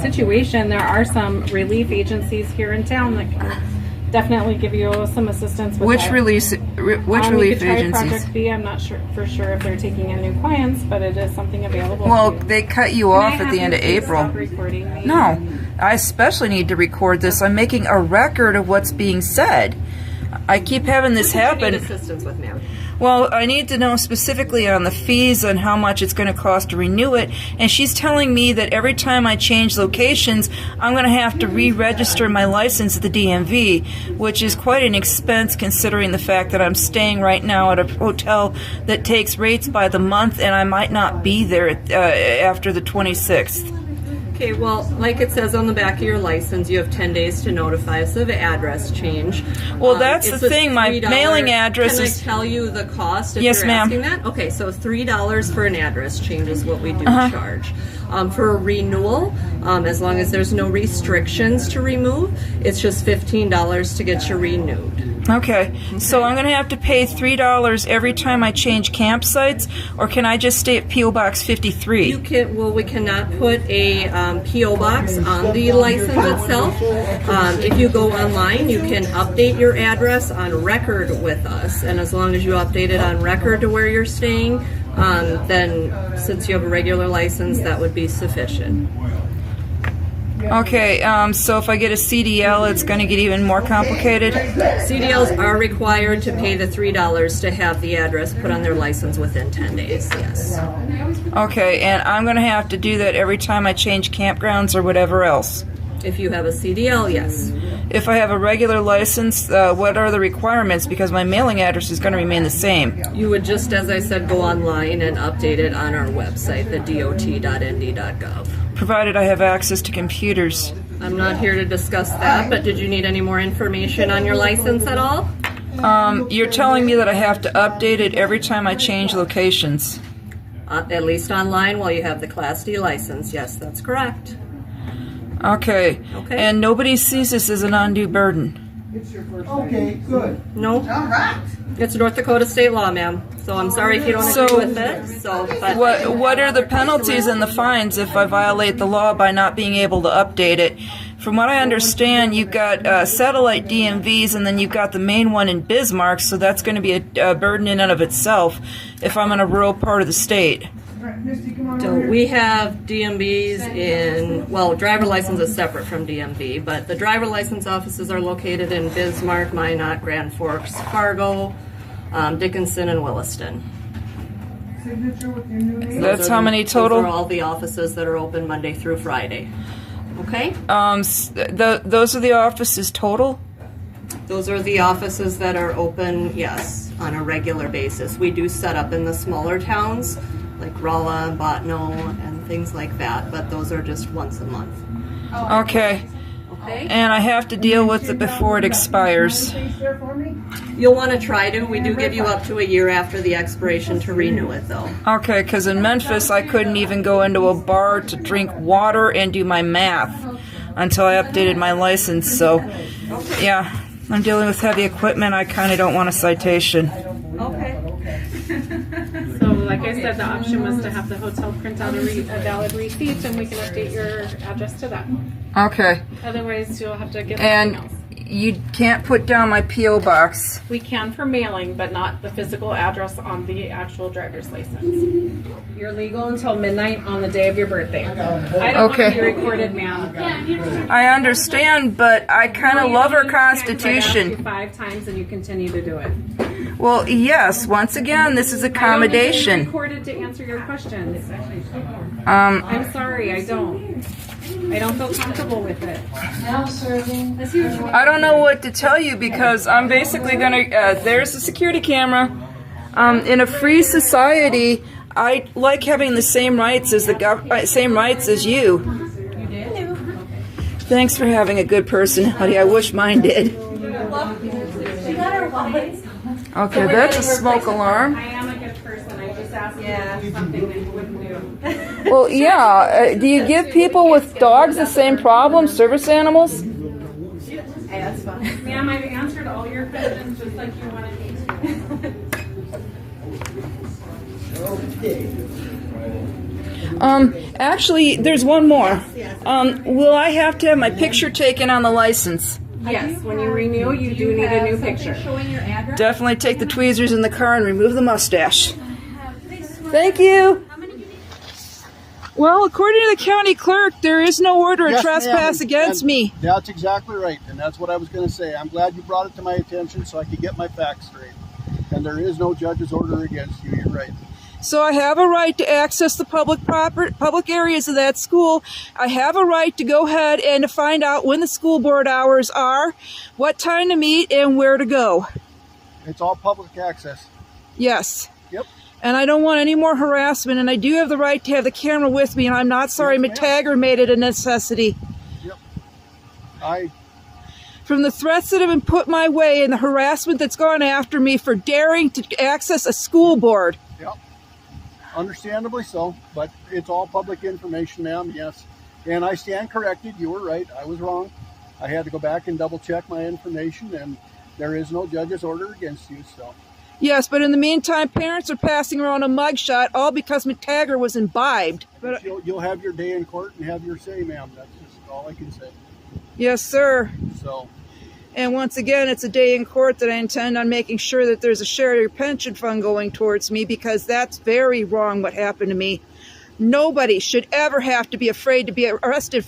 situation. There are some relief agencies here in town that can definitely give you some assistance with Which that. relief You could try agencies? Project B. I'm not sure if they're taking in new clients, but it is something available. Well, to you. they cut you Can I off at have the end you of please April. stop recording? No, I especially need to record this. I'm making a record of what's being said. I keep having this happen. Assistance with, ma'am. Well, I need to know specifically on the fees and how much it's going to cost to renew it. And she's telling me that every time I change locations, I'm going to have to re-register my license at the DMV, which is quite an expense considering the fact that I'm staying right now at a hotel that takes rates by the month, and I might not be there after the 26th. Okay, well, like it says on the back of your license, you have 10 days to notify us of address change. Well, that's it's the a thing. My $3 mailing address Can is... I tell you the cost if Yes, you're ma'am. asking that? Okay, so $3 for an address change is what we do charge. For a renewal, as long as there's no restrictions to remove, it's just $15 to get you renewed. Okay, so I'm going to have to pay $3 every time I change campsites, or can I just stay at P.O. Box 53? You can. Well, we cannot put a P.O. box on the license itself. If you go online, you can update your address on record with us, and as long as you update it on record to where you're staying, then since you have a regular license, that would be sufficient. Okay, so if I get a CDL, it's going to get even more complicated? CDLs are required to pay the $3 to have the address put on their license within 10 days, yes. Okay, and I'm going to have to do that every time I change campgrounds or whatever else? If you have a CDL, yes. If I have a regular license, what are the requirements? Because my mailing address is going to remain the same. You would just, as I said, go online and update it on our website, the dot.nd.gov. Provided I have access to computers. I'm not here to discuss that, but did you need any more information on your license at all? You're telling me that I have to update it every time I change locations. At least online while you have the Class D license. Yes, that's correct. Okay. And nobody sees this as an undue burden. Okay, good. No. All right. It's North Dakota state law, ma'am. So I'm sorry if you don't agree with it. But what are the penalties and the fines if I violate the law by not being able to update it? From what I understand, you've got satellite DMVs, and then you've got the main one in Bismarck, so that's going to be a burden in and of itself if I'm in a rural part of the state. So we have DMVs in, well, driver license is separate from DMV, but the driver license offices are located in Bismarck, Minot, Grand Forks, Fargo, Dickinson, and Williston. That's how many total? Those are all the offices that are open Monday through Friday. Okay? Those are the offices total? Those are the offices that are open, yes, on a regular basis. We do set up in the smaller towns, like Rolla and Botno and things like that, but those are just once a month. Okay. Okay. And I have to deal with it before it expires. You'll want to try to. We do give you up to a year after the expiration to renew it, though. Okay, because in Memphis, I couldn't even go into a bar to drink water and do my math until I updated my license. So, yeah, I'm dealing with heavy equipment. I kind of don't want a citation. Okay. So, like I said, the option was to have the hotel print out a valid receipt, and we can update your address to that. Okay. Otherwise, you'll have to get something else. You can't put down my P.O. box. We can for mailing, but not the physical address on the actual driver's license. You're legal until midnight on the day of your birthday. I don't want to be recorded, ma'am. I understand, but I kind of love our Constitution. I asked you 5 times and you continue to do it. Well, yes. Once again, this is accommodation. I don't recorded to answer your questions. I'm sorry, I don't feel comfortable with it. I don't know what to tell you because I'm basically gonna. There's a security camera. In a free society, I like having the same rights as same rights as you. You did? Thanks for having a good personality. I wish mine did. She got her wallets. Okay, that's a smoke alarm. I am a good person. I just asked you something that you wouldn't do. Well, yeah. Do you give people with dogs the same problem, service animals? Hey, that's fine. Ma'am, I've answered all your questions just like you wanted me to. Actually, there's one more. Will I have to have my picture taken on the license? Yes, when you renew, you do need a new picture. Showing your address? Definitely take the tweezers in the car and remove the mustache. Thank you. Well, according to the county clerk, there is no order of trespass against me. That's exactly right, and that's what I was going to say. I'm glad you brought it to my attention so I could get my facts straight. And there is no judge's order against you. You're right. So I have a right to access the public areas of that school. I have a right to go ahead and to find out when the school board hours are, what time to meet, and where to go. It's all public access. Yes. Yep. And I don't want any more harassment, and I do have the right to have the camera with me, and I'm not sorry McTaggart made it a necessity. Yep. From the threats that have been put my way and the harassment that's gone after me for daring to access a school board. Yep. Understandably so, but it's all public information, ma'am, yes. And I stand corrected. You were right. I was wrong. I had to go back and double check my information, and there is no judge's order against you, so. Yes, but in the meantime, parents are passing around a mugshot, all because McTaggart was imbibed. But you'll have your day in court and have your say, ma'am. That's just all I can say. Yes, sir. So. And once again, it's a day in court that I intend on making sure that there's a share of pension fund going towards me, because that's very wrong what happened to me. Nobody should ever have to be afraid to be arrested.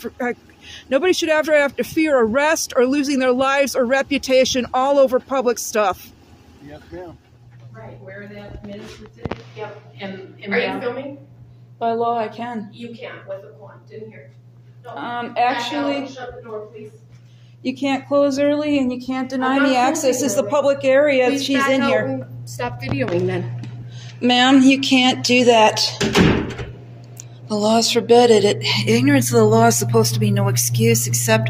Nobody should ever have to fear arrest or losing their lives or reputation all over public stuff. Yes, ma'am. Right, where that minutes were sitting. Yep. And Are you filming? By law, I can. You can't with a quant in here. No. Actually, shut the door, please. you can't close early and you can't deny me access. It's the public area. Please She's back in out here. and stop videoing then. Ma'am, you can't do that. The laws forbid it. Ignorance of the law is supposed to be no excuse except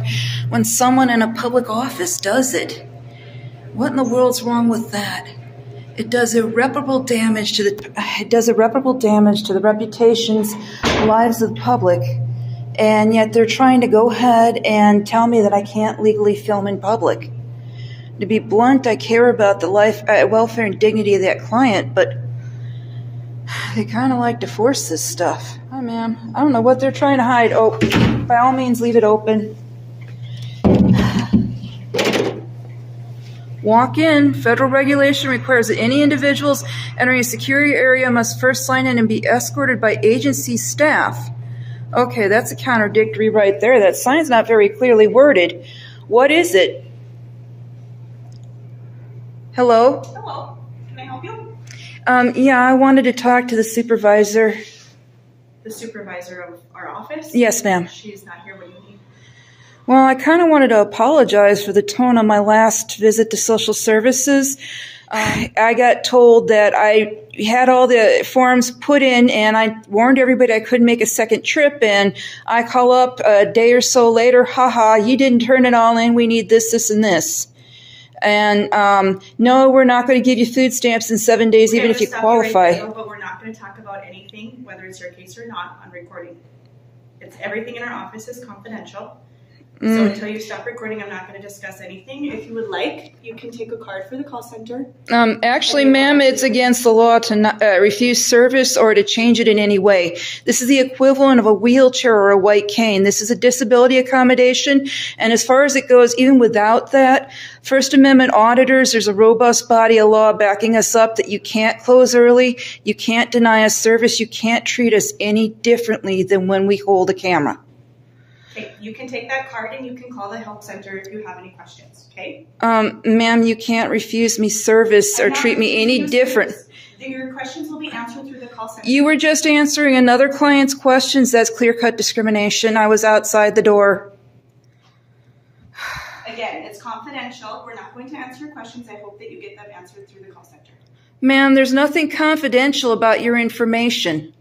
when someone in a public office does it. What in the world's wrong with that? It does irreparable damage to the reputations, lives of the public, and yet they're trying to go ahead and tell me that I can't legally film in public. To be blunt, I care about the life, welfare, and dignity of that client, but they kind of like to force this stuff. Hi, ma'am. I don't know what they're trying to hide. Oh, by all means, leave it open. Walk in. Federal regulation requires that any individuals entering a security area must first sign in and be escorted by agency staff. Okay, that's a contradictory right there. That sign's not very clearly worded. What is it? Hello? Hello. Can I help you? Yeah, I wanted to talk to the supervisor. The supervisor of our office? Yes, ma'am. She's not here. What do you need? Well, I kind of wanted to apologize for the tone on my last visit to social services. I got told that I had all the forms put in, and I warned everybody I couldn't make a second trip, and I call up a day or so later, haha, you didn't turn it all in, we need this, this, and this. And no, we're not going to give you food stamps in 7 days, even if you qualify. Right now, but we're not going to talk about anything, whether it's your case or not, on recording. It's everything in our office is confidential. So until you stop recording, I'm not going to discuss anything. If you would like, you can take a card for the call center. Actually, ma'am, it's against the law to not, refuse service or to change it in any way. This is the equivalent of a wheelchair or a white cane. This is a disability accommodation. And as far as it goes, even without that, First Amendment auditors, there's a robust body of law backing us up that you can't close early, you can't deny us service, you can't treat us any differently than when we hold a camera. Okay, you can take that card and you can call the help center if you have any questions, okay? Ma'am, you can't refuse me service or treat me any different. Your questions will be answered through the call center. You were just answering another client's questions. That's clear-cut discrimination. I was outside the door. Again, it's confidential. We're not going to answer your questions. I hope that you get them answered through the call center. Ma'am, there's nothing confidential about your information.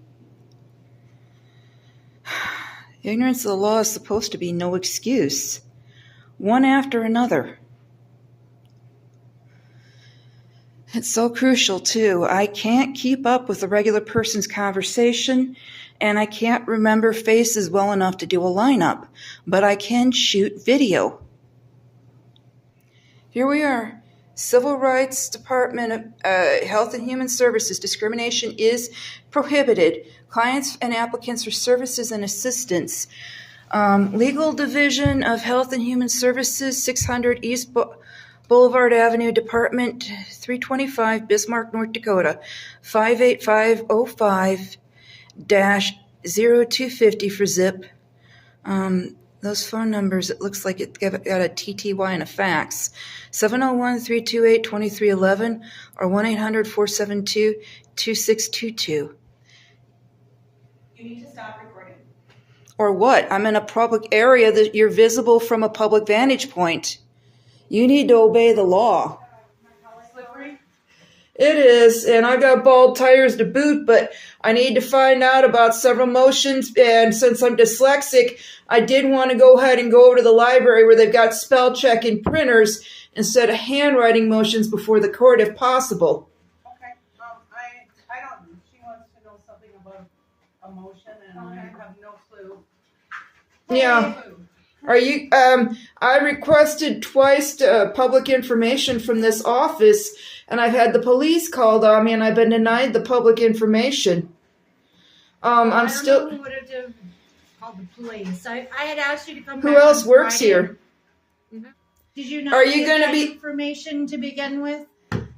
Ignorance of the law is supposed to be no excuse. One after another. It's so crucial, too. I can't keep up with a regular person's conversation, and I can't remember faces well enough to do a lineup, but I can shoot video. Here we are. Civil Rights Department of Health and Human Services. Discrimination is prohibited. Clients and applicants for services and assistance. Legal Division of Health and Human Services, 600 East Boulevard Avenue, Department 325, Bismarck, North Dakota, 58505-0250 for zip. Those phone numbers, it looks like it got a TTY and a fax. 701-328-2311 or 1-800-472-2622. You need to stop recording. Or what? I'm in a public area that you're visible from a public vantage point. You need to obey the law. It is, and I got bald tires to boot, but I need to find out about several motions, and since I'm dyslexic, I did want to go ahead and go over to the library where they've got spell check and printers instead of handwriting motions before the court if possible. Okay. I don't. She wants to know something about a motion, and I have no clue. Yeah. Are you? I requested twice public information from this office, and I've had the police called on me, and I've been denied the public information. I'm still. Who would have called the police? I had asked you to come. Who back else on works Friday. here? Did you not? Are you get gonna that be information to begin with?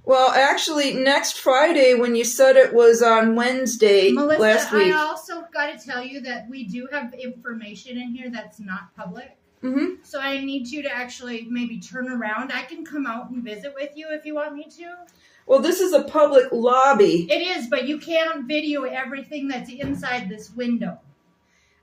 Well, actually, next Friday when you said it was on Wednesday Melissa, last week. I also got to tell you that we do have information in here that's not public. Mm-hmm. So I need you to actually maybe turn around. I can come out and visit with you if you want me to. Well, this is a public lobby. It is, but you can't video everything that's inside this window.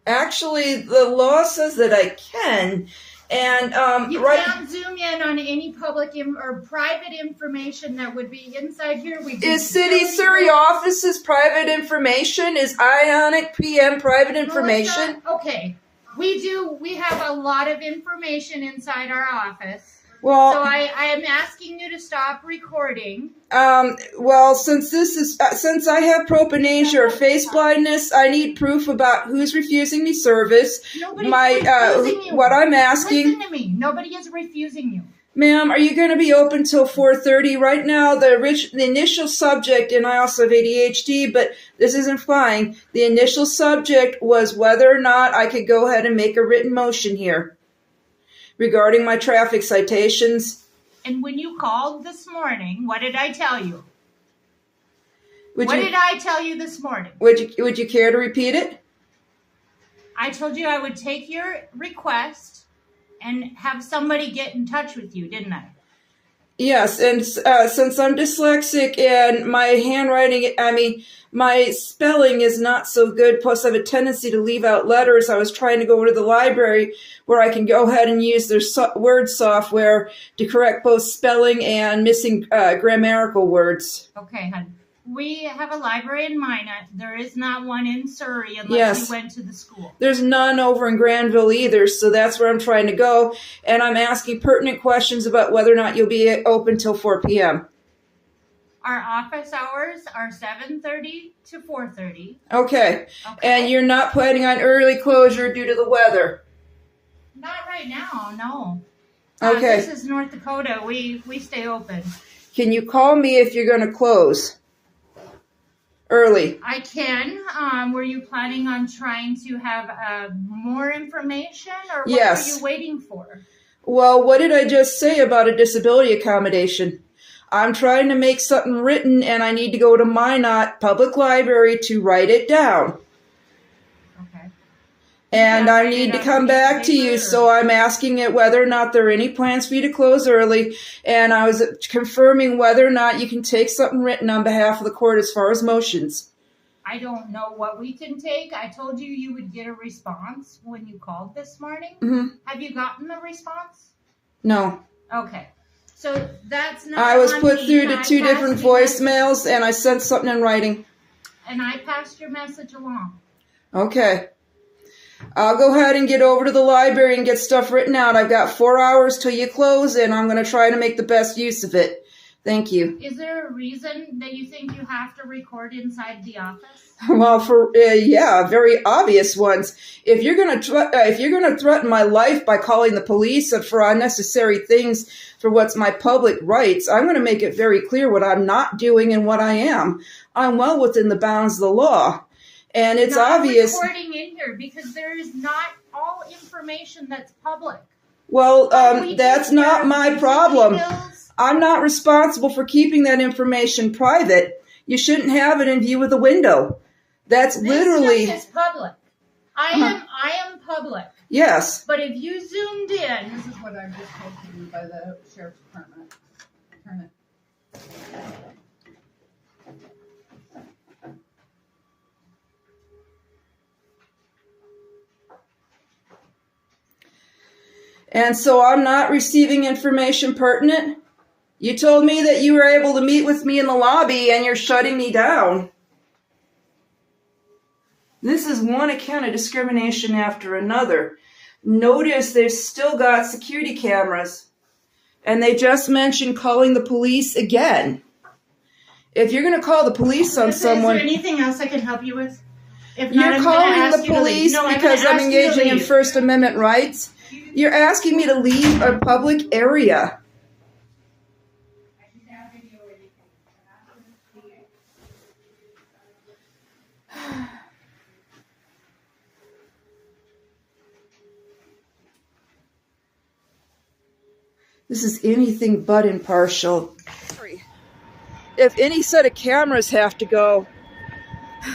Actually, the law says that I can. And you can't zoom in on any public or private information that would be inside here. Is City Surrey office's private information? Is Ionic PM private information? Melissa, okay, we have a lot of information inside our office. Well, so I am asking you to stop recording. Well, since I have propaganda or face blindness, I need proof about who's refusing me service. Nobody's refusing you. What I'm asking. Listen to me. Nobody is refusing you. Ma'am, are you going to be open till 4:30? Right now, the initial subject, and I also have ADHD, but this isn't flying. The initial subject was whether or not I could go ahead and make a written motion here regarding my traffic citations. And when you called this morning, what did I tell you? What did I tell you this morning? Would you care to repeat it? I told you I would take your request and have somebody get in touch with you, didn't I? Yes, and since I'm dyslexic and my handwriting, my spelling is not so good, plus I have a tendency to leave out letters, I was trying to go over to the library where I can go ahead and use their word software to correct both spelling and missing grammatical words. Okay, hon. We have a library in Minot. There is not one in Surrey unless you went to the school. There's none over in Granville either, so that's where I'm trying to go. And I'm asking pertinent questions about whether or not you'll be open till 4 p.m. Our office hours are 7:30 to 4:30. Okay. And you're not planning on early closure due to the weather? Not right now, no. Okay. This is North Dakota. We stay open. Can you call me if you're going to close early? I can. Were you planning on trying to have more information, or what Yes. were you waiting for? Well, what did I just say about a disability accommodation? I'm trying to make something written, and I need to go to MINOT Public Library to write it down. Okay. And I need to come back to you, so I'm asking it whether or not there are any plans for you to close early, and I was confirming whether or not you can take something written on behalf of the court as far as motions. I don't know what we can take. I told you you would get a response when you called this morning. Mm-hmm. Have you gotten the response? No. Okay. So that's not I was on put me. through to I 2 passed different your voicemails, and I sent something in writing. And I passed your message along. Okay. I'll go ahead and get over to the library and get stuff written out. I've got 4 hours till you close, and I'm going to try to make the best use of it. Thank you. Is there a reason that you think you have to record inside the office? Well, yeah, very obvious ones. If you're gonna threaten my life by calling the police for unnecessary things for what's my public rights, I'm going to make it very clear what I'm not doing and what I am. I'm well within the bounds of the law, and it's obvious. Recording in here because there is not all information that's public. Well, that's not my problem. I'm not responsible for keeping that information private. You shouldn't have it in view of the window. That's literally. This stuff is public. I am public. Yes. But if you zoomed in, This is what I'm just told to do by the sheriff's department. Turn it. And so I'm not receiving information pertinent. You told me that you were able to meet with me in the lobby and you're shutting me down. This is one account of discrimination after another. Notice they've still got security cameras. And they just mentioned calling the police again. If you're going to call the police on someone... Is there anything else I can help you with? If not, You're I'm calling gonna ask the you to leave. police No, because I'm engaging in First Amendment rights. You're asking me to leave a public area. This is anything but impartial. If any set of cameras have to go,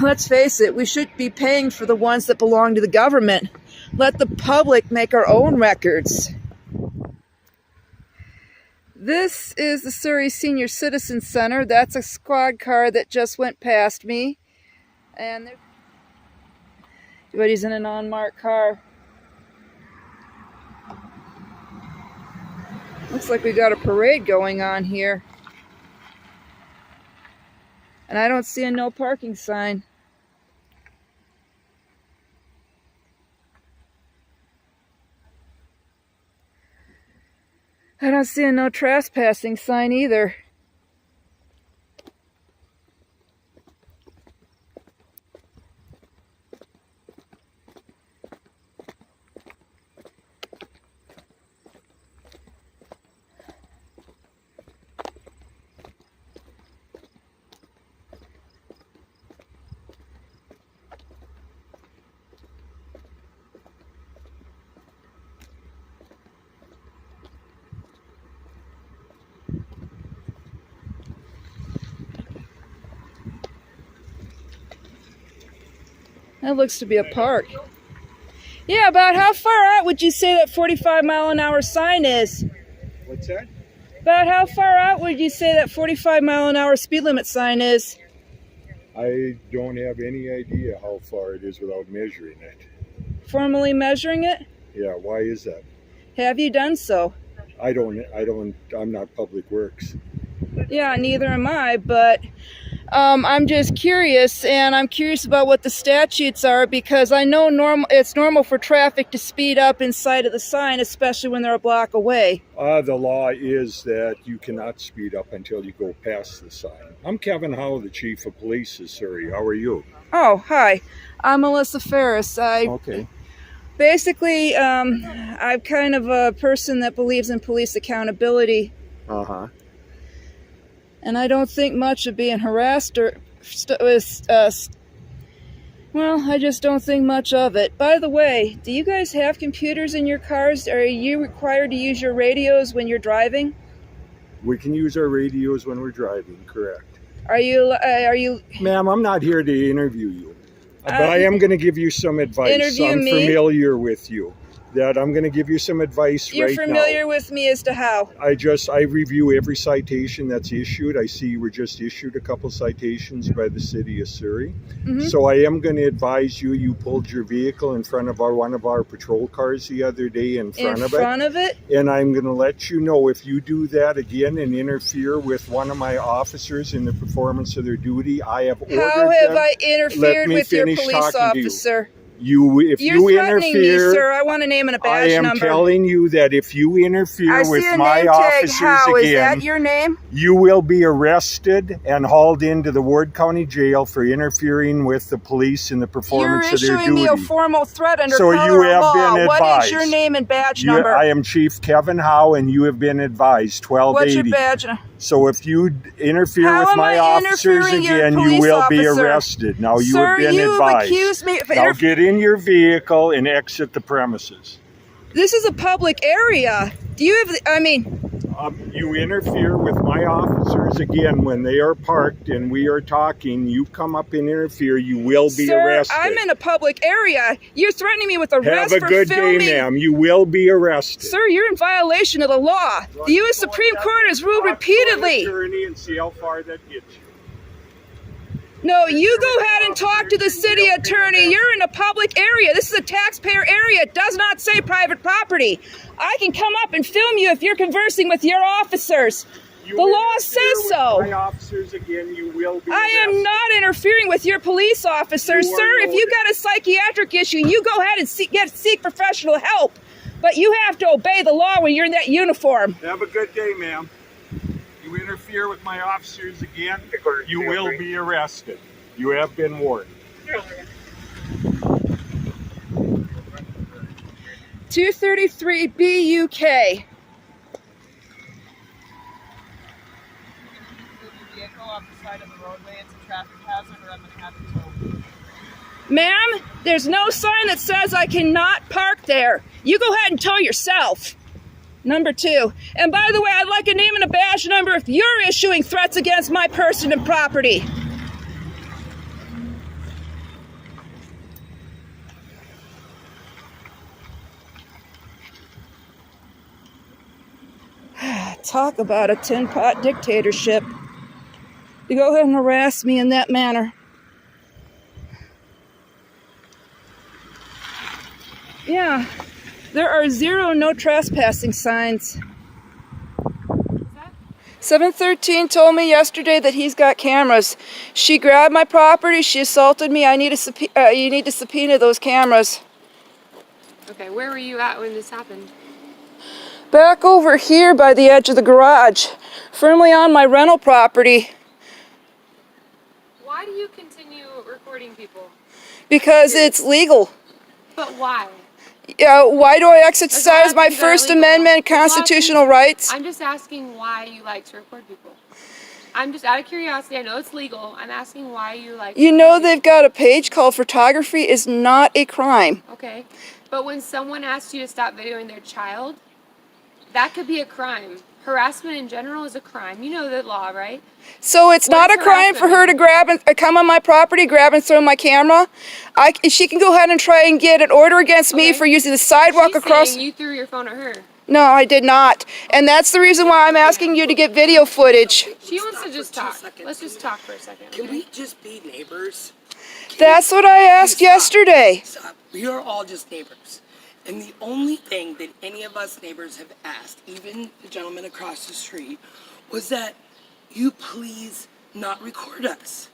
let's face it, we should be paying for the ones that belong to the government. Let the public make our own records. This is the Surrey Senior Citizen Center. That's a squad car that just went past me. And everybody's in an unmarked car. Looks like we got a parade going on here. And I don't see a no parking sign. I don't see a no trespassing sign either. That looks to be a park. Yeah, about how far out would you say that 45-mile-an-hour sign is? What's that? About how far out would you say that 45-mile-an-hour speed limit sign is? I don't have any idea how far it is without measuring it. Formally measuring it? Yeah, why is that? Have you done so? I'm not Public Works. Yeah, neither am I, but I'm just curious, and I'm curious about what the statutes are, because I know it's normal for traffic to speed up in sight of the sign, especially when they're a block away. The law is that you cannot speed up until you go past the sign. I'm Kevin Howe, the Chief of Police of Surrey. How are you? Oh, hi. I'm Melissa Ferris. Okay. Basically, I'm kind of a person that believes in police accountability. Uh-huh. And I don't think much of being harassed or... well, I just don't think much of it. By the way, do you guys have computers in your cars? Are you required to use your radios when you're driving? We can use our radios when we're driving, correct. Are you... Ma'am, I'm not here to interview you. But I am going to give you some advice. Interview me? I'm familiar with you. That I'm going to give you some advice right now. You're familiar with me as to how? I review every citation that's issued. I see you were just issued a couple citations by the city of Surrey. Mm-hmm. So I am going to advise you. You pulled your vehicle in front of one of our patrol cars the other day in front of it. And I'm going to let you know, if you do that again and interfere with one of my officers in the performance of their duty, I have ordered them. How have I interfered with your police officer? If You're you threatening interfere, me, sir. I want a name and a badge I am number. telling you that if you interfere with my officers How? again, Is that your name? you will be arrested and hauled into the Ward County Jail for interfering with the police in the performance of their You're issuing duty. me a formal threat under So color you of have law. been advised. What is your name and badge number? I am Chief Kevin Howe, and you have been advised 1280. What's your badge number? So if you interfere How with am my I officers interfering? You're a again, you police will be officer. arrested. Now you Sir, have been you've advised. accused me of Now get in your vehicle and exit the premises. This is a public area. Do you have, You interfere with my officers again when they are parked and we are talking. You come up and interfere, you will be arrested. Sir, I'm in a public area. You're threatening me with arrest Have a for good filming. day, ma'am. You will be arrested. Sir, you're in violation of the law. The U.S. Supreme Court has ruled repeatedly. Attorney and see how far that gets you. No, you go ahead and talk to the city attorney. You're in a public area. This is a taxpayer area. It does not say private property. I can come up and film you if you're conversing with your officers. The law says so. My officers again, you will be I am not interfering with your police officers, sir. If you got a psychiatric issue, you go ahead and seek professional help. But you have to obey the law when you're in that uniform. Have a good day, ma'am. You interfere with my officers again, you will be arrested. You have been warned. 233 BUK. Ma'am, there's no sign that says I cannot park there. You go ahead and tow yourself. Number 2. And by the way, I'd like a name and a badge number if you're issuing threats against my person and property. Talk about a tin pot dictatorship. You go ahead and harass me in that manner. Yeah, there are 0 no trespassing signs. 713 told me yesterday that he's got cameras. She grabbed my property, she assaulted me. I need you need to subpoena those cameras. Okay, where were you at when this happened? Back over here by the edge of the garage, firmly on my rental property. Why do you continue recording people? Because it's legal. But why? Why do I exercise my First Amendment constitutional rights? I'm just asking why you like to record people. I'm just out of curiosity. I know it's legal. I'm asking why you like. You know they've got a page called Photography is Not a Crime. Okay, but when someone asks you to stop videoing their child, that could be a crime. Harassment in general is a crime. You know that law, right? So it's not a crime for her to grab and come on my property, grab and throw my camera. She can go ahead and try and get an order against me for using the sidewalk across. Saying you threw your phone at her. No, I did not. And that's the reason why I'm asking you to get video footage. She wants to just talk. Let's just talk for a second. Can we just be neighbors? That's what I asked yesterday. Stop. We are all just neighbors. And the only thing that any of us neighbors have asked, even the gentleman across the street, was that you please not record us.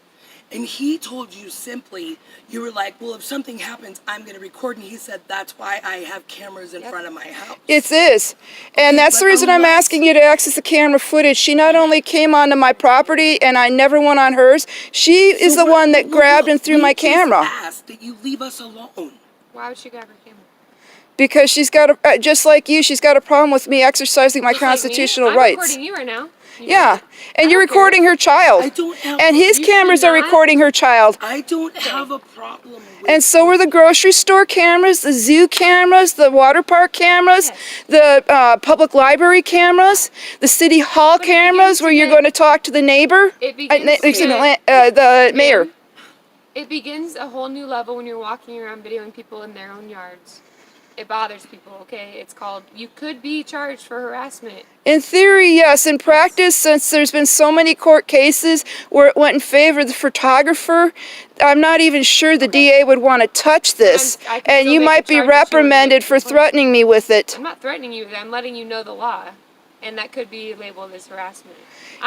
And he told you simply, you were like, well, if something happens, I'm going to record. And he said, that's why I have cameras in front of my house. It is. And that's the reason I'm asking you to access the camera footage. She not only came onto my property and I never went on hers, she is the one that grabbed and threw my camera. We just asked that you leave us alone. Why would she grab her camera? Because she's got a, just like you, she's got a problem with me exercising my constitutional rights. I'm recording you right now. Yeah, and you're recording her child. And his cameras are recording her child. I don't have a problem with And so are the grocery store cameras, the zoo cameras, the water park cameras, the public library cameras, the city hall cameras where you're going to talk to the neighbor, the mayor. It begins a whole new level when you're walking around videoing people in their own yards. It bothers people, okay? It's called, you could be charged for harassment. In theory, yes. In practice, since there's been so many court cases where it went in favor of the photographer, I'm not even sure the DA would want to touch this. And you might be reprimanded for threatening me with it. I'm not threatening you. I'm letting you know the law. and that could be labeled as harassment.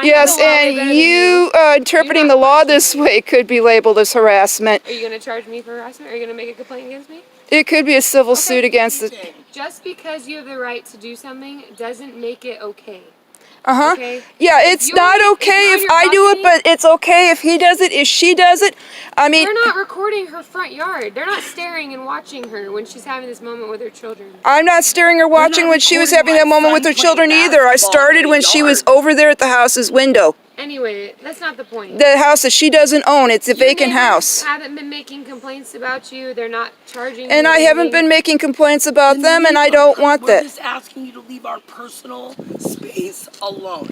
Yes, and you interpreting the law this way could be labeled as harassment. Are you going to charge me for harassment? Are you going to make a complaint against me? It could be a civil suit against the... Just because you have the right to do something doesn't make it okay. Okay? Yeah, it's not okay if I do it, but it's okay if he does it, if she does it. I mean... They're not recording her front yard. They're not staring and watching her when she's having this moment with her children. I'm not staring or watching when she was having that moment with her children either. I started when she was over there at the house's window. Anyway, that's not the point. The house that she doesn't own, it's a vacant house. Haven't been making complaints about you. They're not charging you. And I haven't been making complaints about them, and I don't want We're that. just asking you to leave our personal space alone.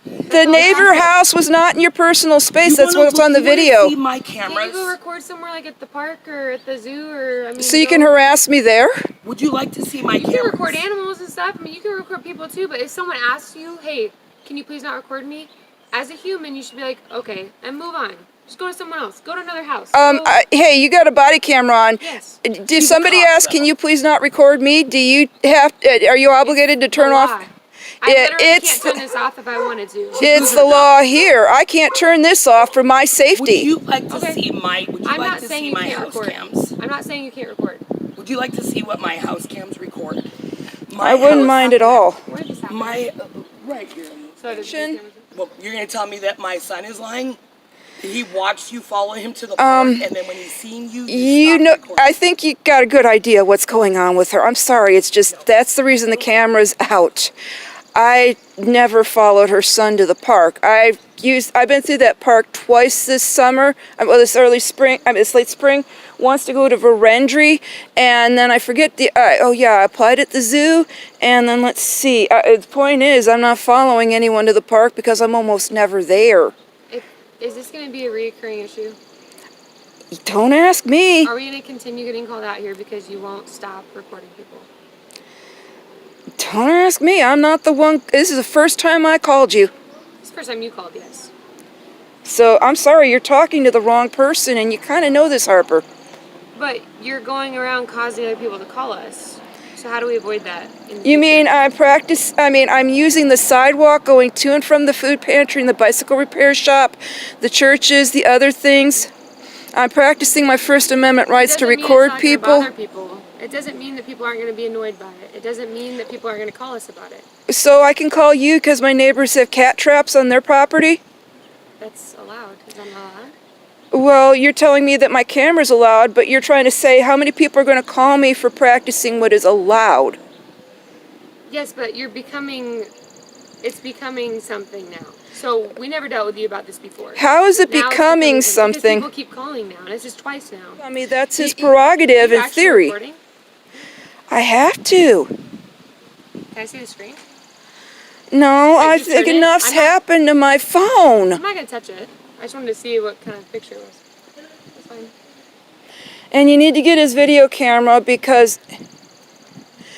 The neighbor house was not in your personal space. That's what's on the video. See my cameras? Can you go record somewhere like at the park or at the zoo or I mean? So you can harass me there? Would you like to see my cameras? You can record animals and stuff. I mean, you can record people too. But if someone asks you, "Hey, can you please not record me?" As a human, you should be like, "Okay," and move on. Just go to someone else. Go to another house. Hey, you got a body camera on. Yes. Did somebody ask, "Can you please not record me?" Do you have? Are you obligated to turn off? I literally can't turn this off if I wanted to. It's the law here. I can't turn this off for my safety. Would you like to see my? Would you I'm like not to saying see you my can't house record. cams? I'm not saying you can't record. Would you like to see what my house cams record? I wouldn't mind at all. Where did this happen? My right here. So well, you're gonna tell me that my son is lying? Did he watch you follow him to the park, and then when he's seen you, You know, I think you got a good idea what's going on with her. I'm sorry, it's just that's the reason the camera's out. I never followed her son to the park. I've been through that park twice this summer. Well, this early spring. It's late spring. Once to go to Verendry, and then I forget the. I applied at the zoo, and then let's see. The point is, I'm not following anyone to the park because I'm almost never there. Is this going to be a reoccurring issue? Don't ask me. Are we going to continue getting called out here because you won't stop recording people? Don't ask me. I'm not the one. This is the first time I called you. It's the first time you called, yes. So I'm sorry, you're talking to the wrong person, and you kind of know this, Harper. But you're going around causing other people to call us. So how do we avoid that? You mean I'm using the sidewalk going to and from the food pantry and the bicycle repair shop, the churches, the other things. I'm practicing my First Amendment rights to record people. It doesn't mean that people aren't going to be annoyed by it. It doesn't mean that people aren't going to call us about it. So I can call you because my neighbors have cat traps on their property? That's allowed. Is that not allowed? Well, you're telling me that my camera's allowed, but you're trying to say how many people are going to call me for practicing what is allowed. Yes, but it's becoming something now. So we never dealt with you about this before. How is it becoming something? Because people keep calling now, and it's just twice now. I mean, that's his prerogative in theory. Recording? I have to. Can I see the screen? No, I think enough's happened to my phone. I'm not going to touch it. I just wanted to see what kind of picture it was. That's fine. And you need to get his video camera because...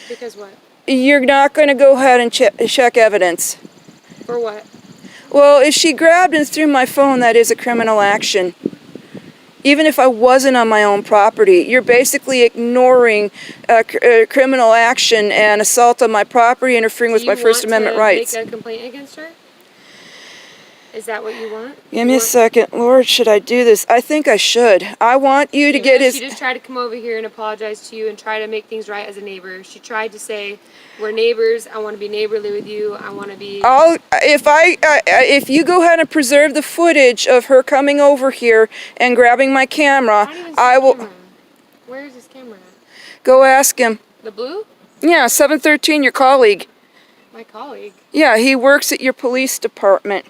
Because what? You're not going to go ahead and check evidence. For what? Well, if she grabbed and threw my phone, that is a criminal action. Even if I wasn't on my own property, you're basically ignoring criminal action and assault on my property, interfering with my First Amendment rights. Do you want to make a complaint against her? Is that what you want? Give me a second. Lord, should I do this? I think I should. I want you to get his... She just tried to come over here and apologize to you and try to make things right as a neighbor. She tried to say, we're neighbors. I want to be neighborly with you. I want to be... If you go ahead and preserve the footage of her coming over here and grabbing my camera, I will... Where is this camera at? Go ask him. The blue? Yeah, 713, your colleague. My colleague? Yeah, he works at your police department.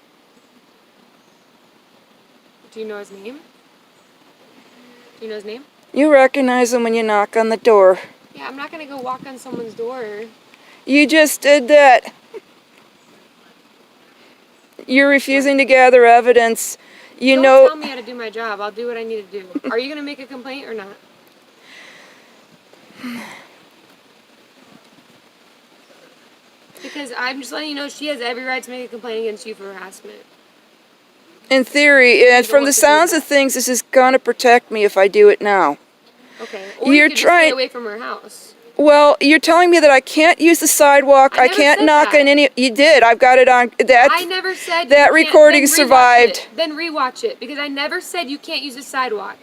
Do you know his name? Do you know his name? You recognize him when you knock on the door. Yeah, I'm not going to go walk on someone's door. You just did that. You're refusing to gather evidence. Don't tell me how to do my job. I'll do what I need to do. Are you going to make a complaint or not? Because I'm just letting you know she has every right to make a complaint against you for harassment. In theory, and from the sounds of things, this is going to protect me if I do it now. Okay. Or you could just stay away from her house. Well, you're telling me that I can't use the sidewalk. I can't knock on any. You did. I've got it on that. I never said that recording survived. Then rewatch it because I never said you can't use the sidewalk.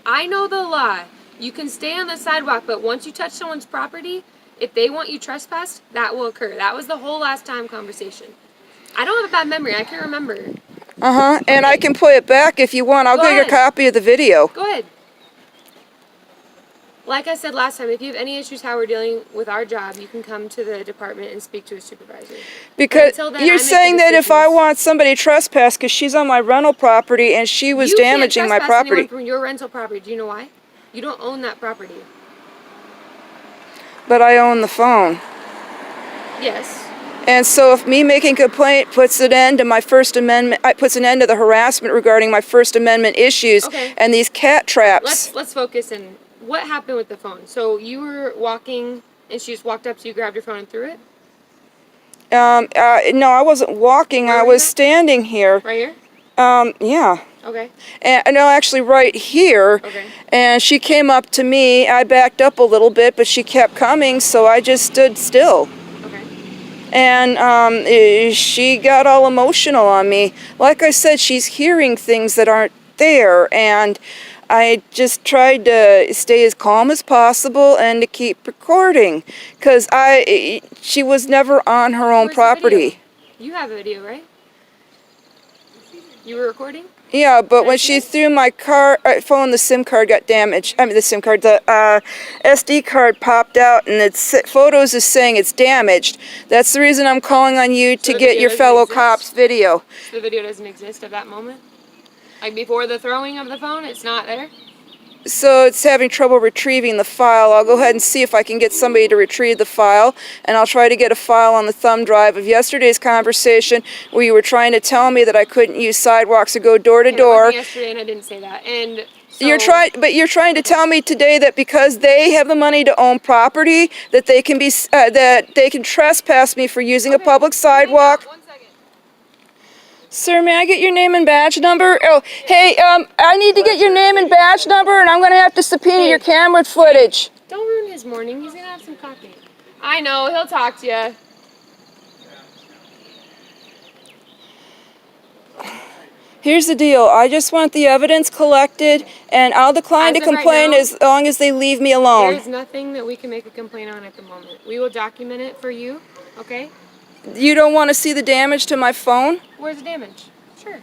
I know the law. You can stay on the sidewalk, but once you touch someone's property, if they want you trespassed, that will occur. That was the whole last time conversation. I don't have a bad memory. I can remember. Uh-huh. And I can play it back if you want. I'll get you a copy of the video. Go ahead. Like I said last time, if you have any issues how we're dealing with our job, you can come to the department and speak to a supervisor. Because you're saying that if I want somebody trespassed because she's on my rental property and she was damaging my property. You can't trespass anyone from your rental property. Do you know why? You don't own that property. But I own the phone. Yes. And so if me making a complaint puts an end to my First Amendment, puts an end to the harassment regarding my First Amendment issues and these cat traps. Let's focus in. What happened with the phone? So you were walking and she just walked up to you, grabbed your phone and threw it? No, I wasn't walking. I was standing here. Right here? Yeah. Okay. And no, actually right here. Okay. And she came up to me. I backed up a little bit, but she kept coming, so I just stood still. Okay. And she got all emotional on me. Like I said, she's hearing things that aren't there, and I just tried to stay as calm as possible and to keep recording, because she was never on her own property. You have a video, right? You were recording? Yeah, but when she threw my phone, the SIM card got damaged. I mean, the SIM card, the SD card popped out, and its photos is saying it's damaged. That's the reason I'm calling on you to get your fellow cops' video. So the video doesn't exist at that moment? Like before the throwing of the phone, it's not there? So it's having trouble retrieving the file. I'll go ahead and see if I can get somebody to retrieve the file, and I'll try to get a file on the thumb drive of yesterday's conversation where you were trying to tell me that I couldn't use sidewalks or go door to door. Yesterday, and I didn't say that. And so, you're trying to tell me today that because they have the money to own property, that they can trespass me for using a public sidewalk. Sir, may I get your name and badge number? Oh, hey, I need to get your name and badge number, and I'm going to have to subpoena your camera footage. Don't ruin his morning. He's going to have some coffee. I know. He'll talk to you. Here's the deal. I just want the evidence collected, and I'll decline to complain as long as they leave me alone. There's nothing that we can make a complaint on at the moment. We will document it for you, okay? You don't want to see the damage to my phone? Where's the damage? Sure.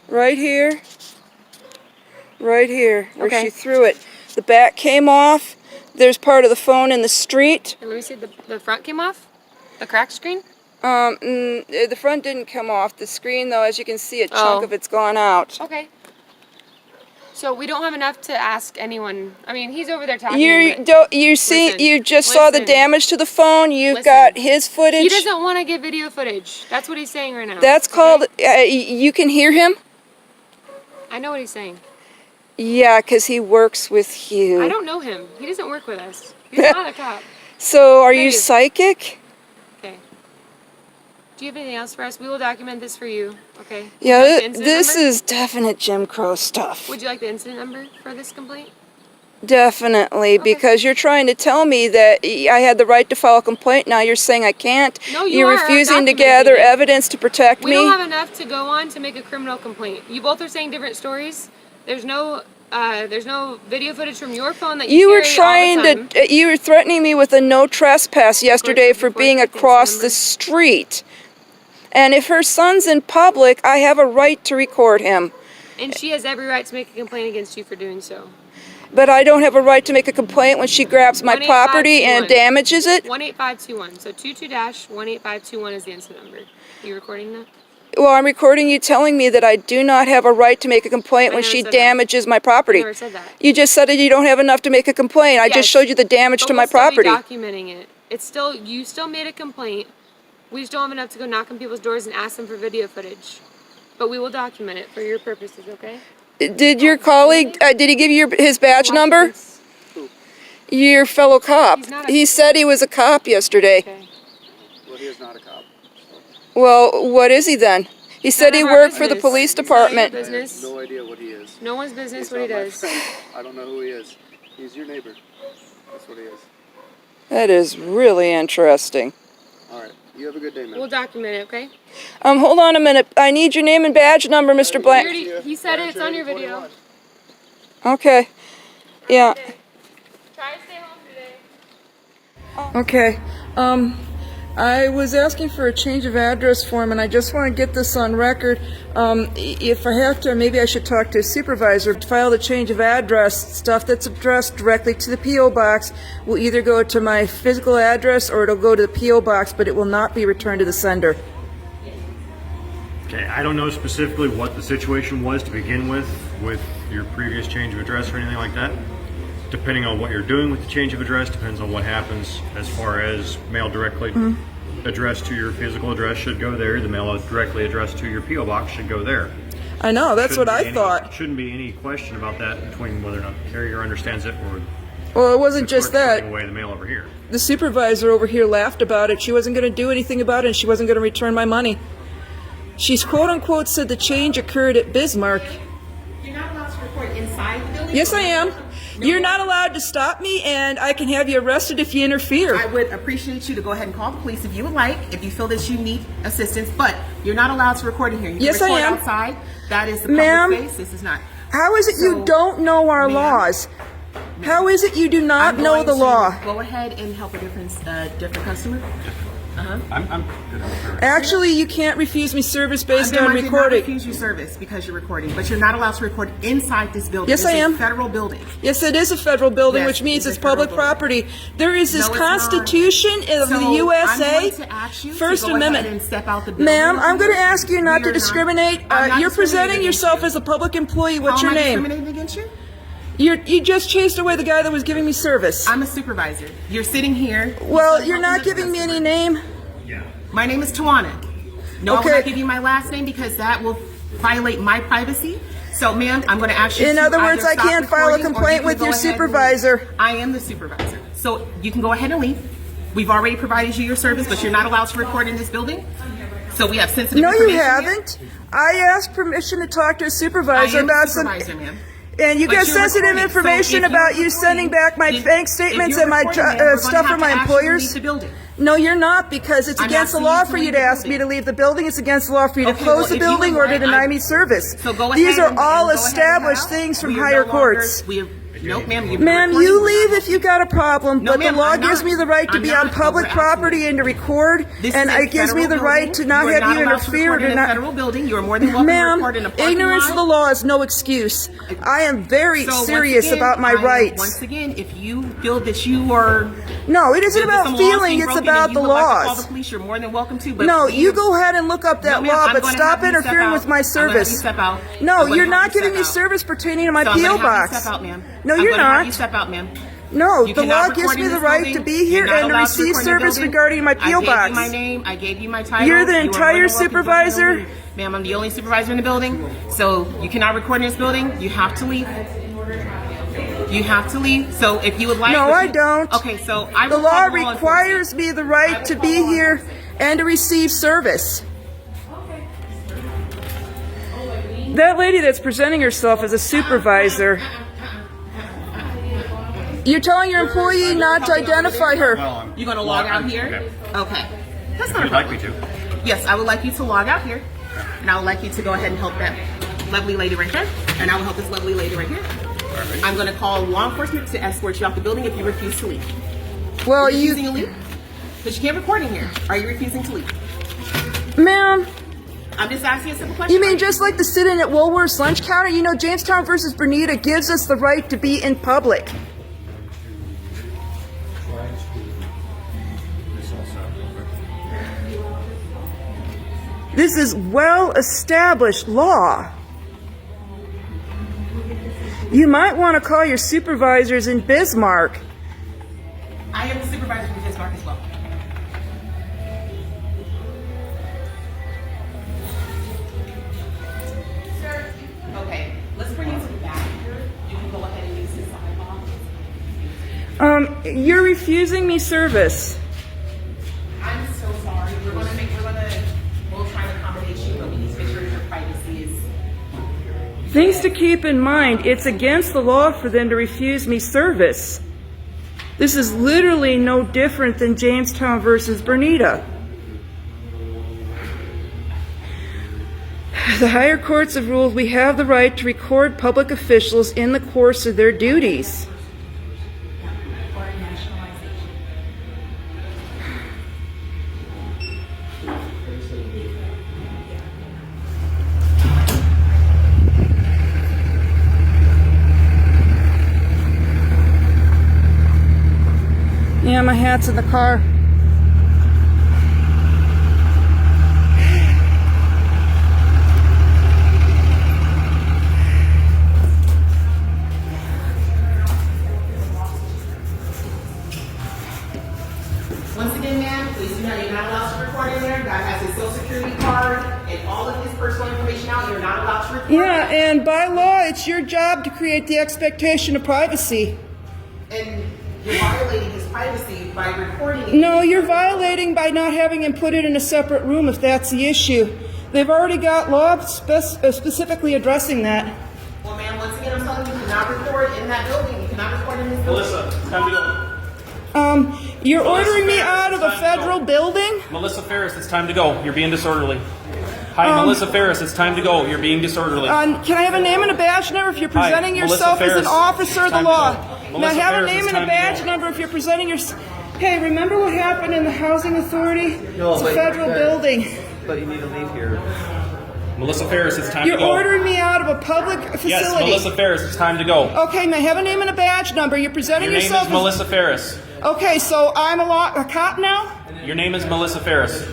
Right here. Right here, where she threw it. The back came off. There's part of the phone in the street. And let me see, the front came off? The cracked screen? The front didn't come off. The screen, though, as you can see, a chunk of it's gone out. Okay. So we don't have enough to ask anyone. I mean, he's over there talking. You just saw the damage to the phone. You've got his footage. He doesn't want to get video footage. That's what he's saying right now. That's called. You can hear him. I know what he's saying. Yeah, because he works with you. I don't know him. He doesn't work with us. He's not a cop. So, are you psychic? Okay. Do you have anything else for us? We will document this for you. Okay. Yeah, this is definite Jim Crow stuff. Would you like the incident number for this complaint? Definitely, because you're trying to tell me that I had the right to file a complaint. Now you're saying I can't. No, you're refusing to gather evidence to protect me. We don't have enough to go on to make a criminal complaint. You both are saying different stories. There's no video footage from your phone that you you were threatening me with a no trespass yesterday for being across the street. And if her son's in public, I have a right to record him. And she has every right to make a complaint against you for doing so. But I don't have a right to make a complaint when she grabs my property and damages it? 18521. So 22-18521 is the incident number. Are you recording that? Well, I'm recording you telling me that I do not have a right to make a complaint when she damages my property. I never said that. You just said that you don't have enough to make a complaint. I just showed you the damage to my property. We'll still be documenting it. You still made a complaint. We just don't have enough to go knock on people's doors and ask them for video footage. But we will document it for your purposes, okay? Did your colleague, did he give you his badge number? Who? Your fellow cop. He said he was a cop yesterday. Okay. Well, he is not a cop. Well, what is he then? He said he worked for the police department. I have no idea what he is. No one's business what he does. I don't know who he is. He's your neighbor. That's what he is. That is really interesting. All right. You have a good day, man. We'll document it, okay? Hold on a minute. I need your name and badge number, Mr. Blank. He said it. It's on your video. Okay. Yeah. Try to stay home today. Okay. I was asking for a change of address form, and I just want to get this on record. If I have to, maybe I should talk to a supervisor. File the change of address. Stuff that's addressed directly to the P.O. box will either go to my physical address or it'll go to the P.O. box, but it will not be returned to the sender. Okay, I don't know specifically what the situation was to begin with your previous change of address or anything like that. Depending on what you're doing with the change of address, depends on what happens as far as mail directly addressed to your physical address should go there. The mail directly addressed to your P.O. box should go there. I know, that's what I thought. Shouldn't be any question about that between whether or not the carrier understands it or... Well, it wasn't just that. Away the mail over here. The supervisor over here laughed about it. She wasn't going to do anything about it, and she wasn't going to return my money. She's quote-unquote said the change occurred at Bismarck. You're not allowed to record inside the building? Yes, I am. You're not allowed to stop me, and I can have you arrested if you interfere. I would appreciate you to go ahead and call the police if you would like, if you feel that you need assistance, but you're not allowed to record in here. You can yes, I am. Outside. That is the public space. This is not. How is it you don't know our laws? How is it you do not know the law? Go ahead and help a different customer. I'm good with her. Actually, you can't refuse me service based on I did not recording. refuse you service because you're recording, but you're not allowed to record inside this building. Yes, I am. It's a federal building. Yes, it is a federal building, Yes, which means it's it's a federal public property. There is this No, it's Constitution of the USA, I'm going to ask you First to go Amendment. ahead and step out the building. Ma'am, I'm going to ask you not to discriminate. I'm not You're presenting discriminating yourself against as a public employee. What's How your am I name? discriminating against you? You just chased away the guy that was giving me service. I'm a supervisor. You're sitting here. Well, you're not giving me any name. My name is Tawana. No, I will Okay. not give you my last name because that will violate my privacy. So, ma'am, I'm going to ask you In to other either words, I stop can't file a recording or you complaint can with go your ahead and supervisor. leave. I am the supervisor. So you can go ahead and leave. We've already provided you your service, but you're not allowed to record in this building. So we have sensitive No, you information here. haven't. I asked permission to talk to a supervisor I am about the supervisor, ma'am. And you But got you're sensitive recording. information So if about you're you sending back my recording, bank if statements you're and my recording, ma'am, we're gonna stuff have from to my ask you to employers. leave the building. No, you're not, because it's I'm against the asking law you to for you leave to the ask me to leave the building. It's against the law for you to Okay, close well, the if you building would or to like, deny me service. So go These ahead are all go ahead and established out. things from We are higher no longer- courts. Nope, ma'am. Ma'am, you leave if you got a problem, No, but the ma'am, law I'm gives not. me the right to I'm be not. on public We're asking property and to record, This and is a it gives me the federal right building. to not You are have not you allowed to interfere. record in a not. federal building. You are more than welcome to Ma'am, record in a parking ignorance lot. of the law is no excuse. I am very So once serious again, about my rights. Once again, if you feel that you are... No, it isn't that about some laws being feeling, it's broken about and the you would like to call laws. the police, you're more than welcome to. But No, please- you go ahead and look up that No, ma'am, law, I'm but gonna stop have you step interfering out. with my I'm gonna have you service. step out. No, I'm gonna you're have not you step giving me out. service pertaining to my So I'm P.O. gonna have you box. step out, ma'am. No, I'm you're gonna have not. you step out, ma'am. No, You the cannot law record gives in me the this right building. to be You're here not and to allowed receive record in the service building. regarding my P.O. I gave box. you my name. I gave you my title. You're the You are entire more than welcome to go ahead and supervisor? leave. Ma'am, I'm the only supervisor in the building, so you cannot record in this building. You have to leave. You have to leave. So if you would like... No, I don't. Okay, so I The will law call requires me the right to be here and to receive service. That lady that's presenting herself as a supervisor, you're telling your employee not to identify her. You're going to log out here? Okay. That's not a If you'd like me problem. to. Yes, I would like you to log out here. And I would like you to go ahead and help that lovely lady right there. And I will help this lovely lady right here. I'm going to call law enforcement to escort you out the building if you refuse to leave. Well, Are you refusing to leave? Because you can't record in here. Are you refusing to leave? Ma'am, I'm just asking a simple question. you mean just like the sit-in at Woolworth's lunch counter? You know, Jamestown versus Bernita gives us the right to be in public. This is well-established law. You might want to call your supervisors in Bismarck. I am the supervisor for Bismarck as well. Sir, okay, let's bring you to the back here. You can go ahead and use this sidewalk. You're refusing me service. I'm so sorry. We'll try to accommodate you, but we need to make sure your privacy is... Things to keep in mind, it's against the law for them to refuse me service. This is literally no different than Jamestown versus Bernita. The higher courts have ruled we have the right to record public officials in the course of their duties. Yeah, my hat's in the car. Once again, ma'am, please do not, you're not allowed to record in there. God has his social security card and all of his personal information out. You're not allowed to record. Yeah, and by law, it's your job to create the expectation of privacy. And you're violating his privacy by recording. No, you're violating by not having him put it in a separate room if that's the issue. They've already got law specifically addressing that. Well, ma'am, once again, I'm telling you, you cannot record in that building. You cannot record in this building. Melissa, it's time to go. You're ordering me out of a federal building? Melissa Ferris, it's time to go. You're being disorderly. Hi, Melissa Ferris, it's time to go. You're being disorderly. Can I have a name and a badge number if you're presenting yourself as an officer of the law? Can I have a name and a badge number if you're presenting yourself? Hey, remember what happened in the housing authority? It's a federal building. But you need to leave here. Melissa Ferris, it's time to go. You're ordering me out of a public facility. Yes, Melissa Ferris, it's time to go. Okay, may I have a name and a badge number? You're presenting Your yourself name is Melissa Ferris. Okay, so I'm a cop now? Your name is Melissa Ferris.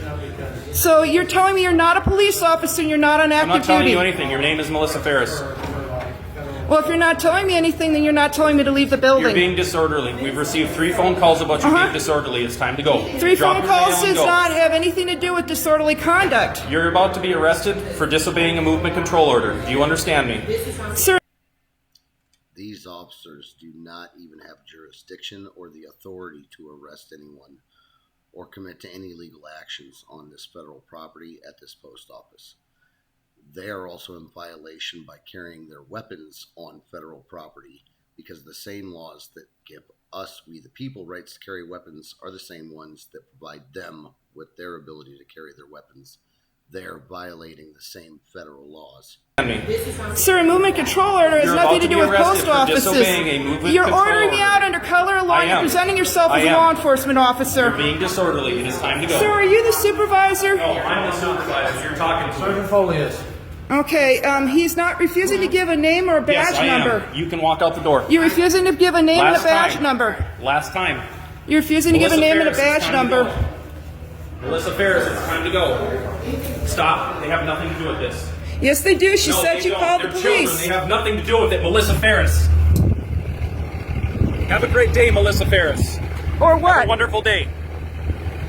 So you're telling me you're not a police officer and you're not on active duty? I'm not telling you anything. Your name is Melissa Ferris. Well, if you're not telling me anything, then you're not telling me to leave the building. You're being disorderly. We've received 3 phone calls about you being disorderly. It's time to go. 3 phone calls does not have anything to do with disorderly conduct. You're about to be arrested for disobeying a movement control order. Do you understand me? Sir. These officers do not even have jurisdiction or the authority to arrest anyone or commit to any legal actions on this federal property at this post office. They are also in violation by carrying their weapons on federal property because the same laws that give us, we the people, rights to carry weapons are the same ones that provide them with their ability to carry their weapons. They're violating the same federal laws. Sir, a movement control order has nothing to do with post offices. You're ordering me out under color of law. You're presenting yourself as a law enforcement officer. You're being disorderly. It is time to go. Sir, are you the supervisor? No, I'm the supervisor. You're talking to Sergeant Foley is. Okay, he's not refusing to give a name or a badge number. You can walk out the door. You're refusing to give a name and a badge number. Last time. You're refusing to give a name and a badge number. Melissa Ferris, it's time to go. Stop. They have nothing to do with this. Yes, they do. She said you called the police. Children. They have nothing to do with it. Melissa Ferris. Have a great day, Melissa Ferris. Or what? Have a wonderful day.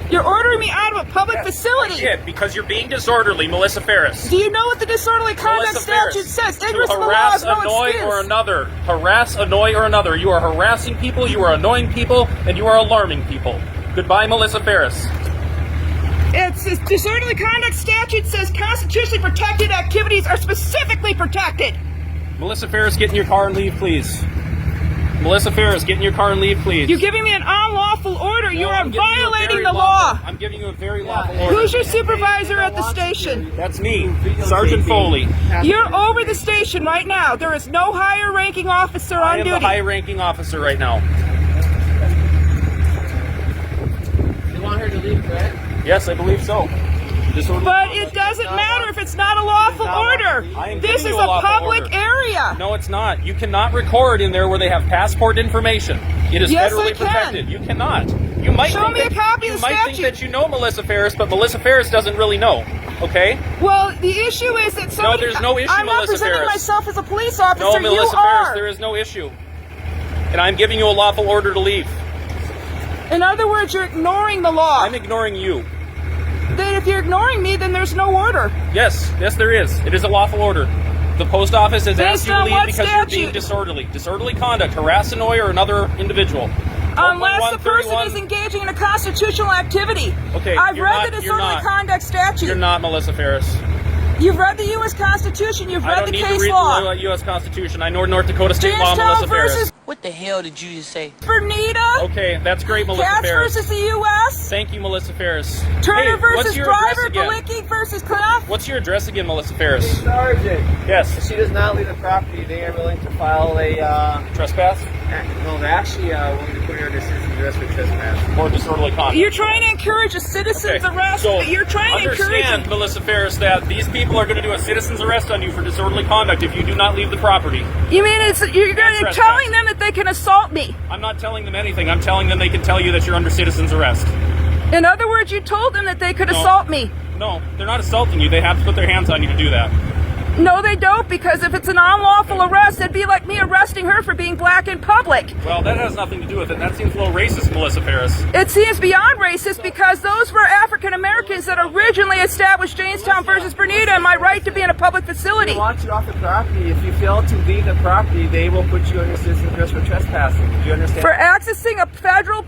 You're ordering me out of a public facility. I did, because you're being disorderly, Melissa Ferris. Do you know what the disorderly conduct statute says? Ignorance of the law is no excuse. Harass, annoy, or another. Harass, annoy, or another. You are harassing people, you are annoying people, and you are alarming people. Goodbye, Melissa Ferris. It's disorderly conduct statute says constitutionally protected activities are specifically protected. Melissa Ferris, get in your car and leave, please. Melissa Ferris, get in your car and leave, please. You're giving me an unlawful order. You are violating the law. I'm giving you a very lawful order. Who's your supervisor at the station? That's me, Sergeant Foley. You're over the station right now. There is no higher ranking officer on duty. I am the high ranking officer right now. You want her to leave, correct? Yes, I believe so. But it doesn't matter if it's not a lawful order. This is a public area. No, it's not. You cannot record in there where they have passport information. It is federally protected. You cannot. You might show me a copy of the statute. You might think that you know Melissa Ferris, but Melissa Ferris doesn't really know. Okay? Well, the issue is that somebody... No, there's no issue, I'm not Melissa presenting Ferris. myself as a police officer. No, Melissa you Ferris, are. there is no issue. And I'm giving you a lawful order to leave. In other words, you're ignoring the law. I'm ignoring you. Then if you're ignoring me, then there's no order. Yes, there is. It is a lawful order. The post office has asked you to leave because you're being disorderly. Disorderly conduct, harass, annoy, or another individual. Unless the person is engaging in a constitutional activity. Okay, I've read the disorderly conduct statute. You're not Melissa Ferris. You've read the U.S. Constitution. You've read the case law. I don't need to read the U.S. Constitution. I know North Dakota state law, Melissa Ferris. What the hell did you just say? Bernita. Okay, that's great, Melissa Cass Ferris. versus the U.S. Thank you, Melissa Ferris. Turner versus Driver. again? Balicki versus Kraft. What's your address again, Melissa Ferris? Sergeant. Yes. If she does not leave the property, they are willing to file a trespass. No, they're actually willing to put her under citizen's arrest for trespass or disorderly conduct. You're trying to encourage a citizen's arrest. So You're trying to encourage. Understand, Melissa Ferris, that these people are going to do a citizen's arrest on you for disorderly conduct if you do not leave the property. You mean you're telling them that they can assault me? I'm not telling them anything. I'm telling them they can tell you that you're under citizen's arrest. In other words, you told them that they could assault me. No, they're not assaulting you. They have to put their hands on you to do that. No, they don't, because if it's an unlawful arrest, it'd be like me arresting her for being black in public. Well, that has nothing to do with it. That seems a little racist, Melissa Ferris. It seems beyond racist because those were African Americans that originally established Jamestown versus Bernita and my right to be in a public facility. They want you off the property. If you fail to leave the property, they will put you under citizen's arrest for trespassing. Do you understand? For accessing a federal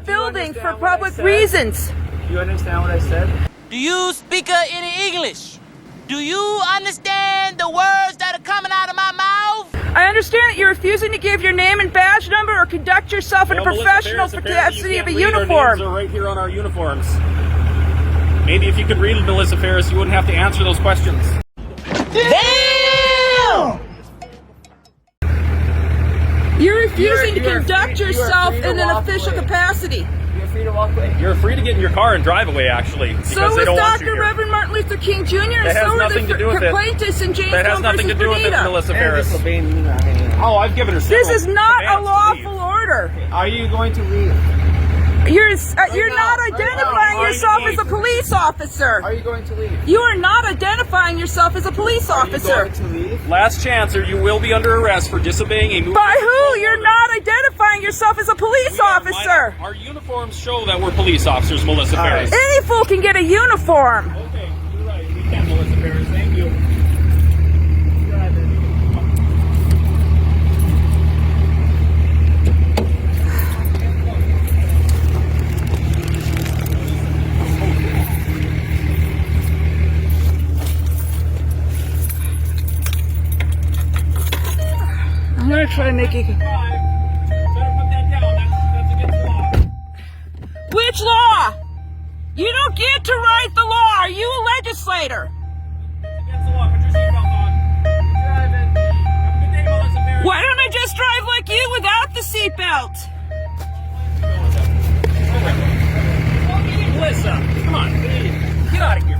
building for public reasons. Do you understand what I said? Do you speak any English? Do you understand the words that are coming out of my mouth? I understand that you're refusing to give your name and badge number or conduct yourself in a professional capacity of a uniform. Our names are right here on our uniforms. Maybe if you could read Melissa Ferris, you wouldn't have to answer those questions. Damn! You're refusing to conduct yourself in an official capacity. You're free to walk away. You're free to get in your car and drive away, actually. Because So they don't was want you Dr. here. Reverend Martin Luther King Jr. and That has so were nothing to do with the it. plaintiffs in Jamestown That has nothing to do with it, Melissa Ferris. Oh, I've given her This several is not a commands to lawful leave. order. Are you going to leave? You're not identifying yourself as a police officer. Are you going to leave? You are not identifying yourself as a police officer. Are you going to leave? Last chance, or you will be under arrest for disobeying a movement. By who? You're not identifying yourself as a police officer. Our uniforms show that we're police officers, Melissa Ferris. Any fool can get a uniform. Okay, you're right. We can, Melissa Ferris. Thank you. I'm gonna try to make it. Which law? You don't get to write the law. Are you a legislator? Why don't I just drive like you without the seatbelt? Melissa, come on. Get out of here.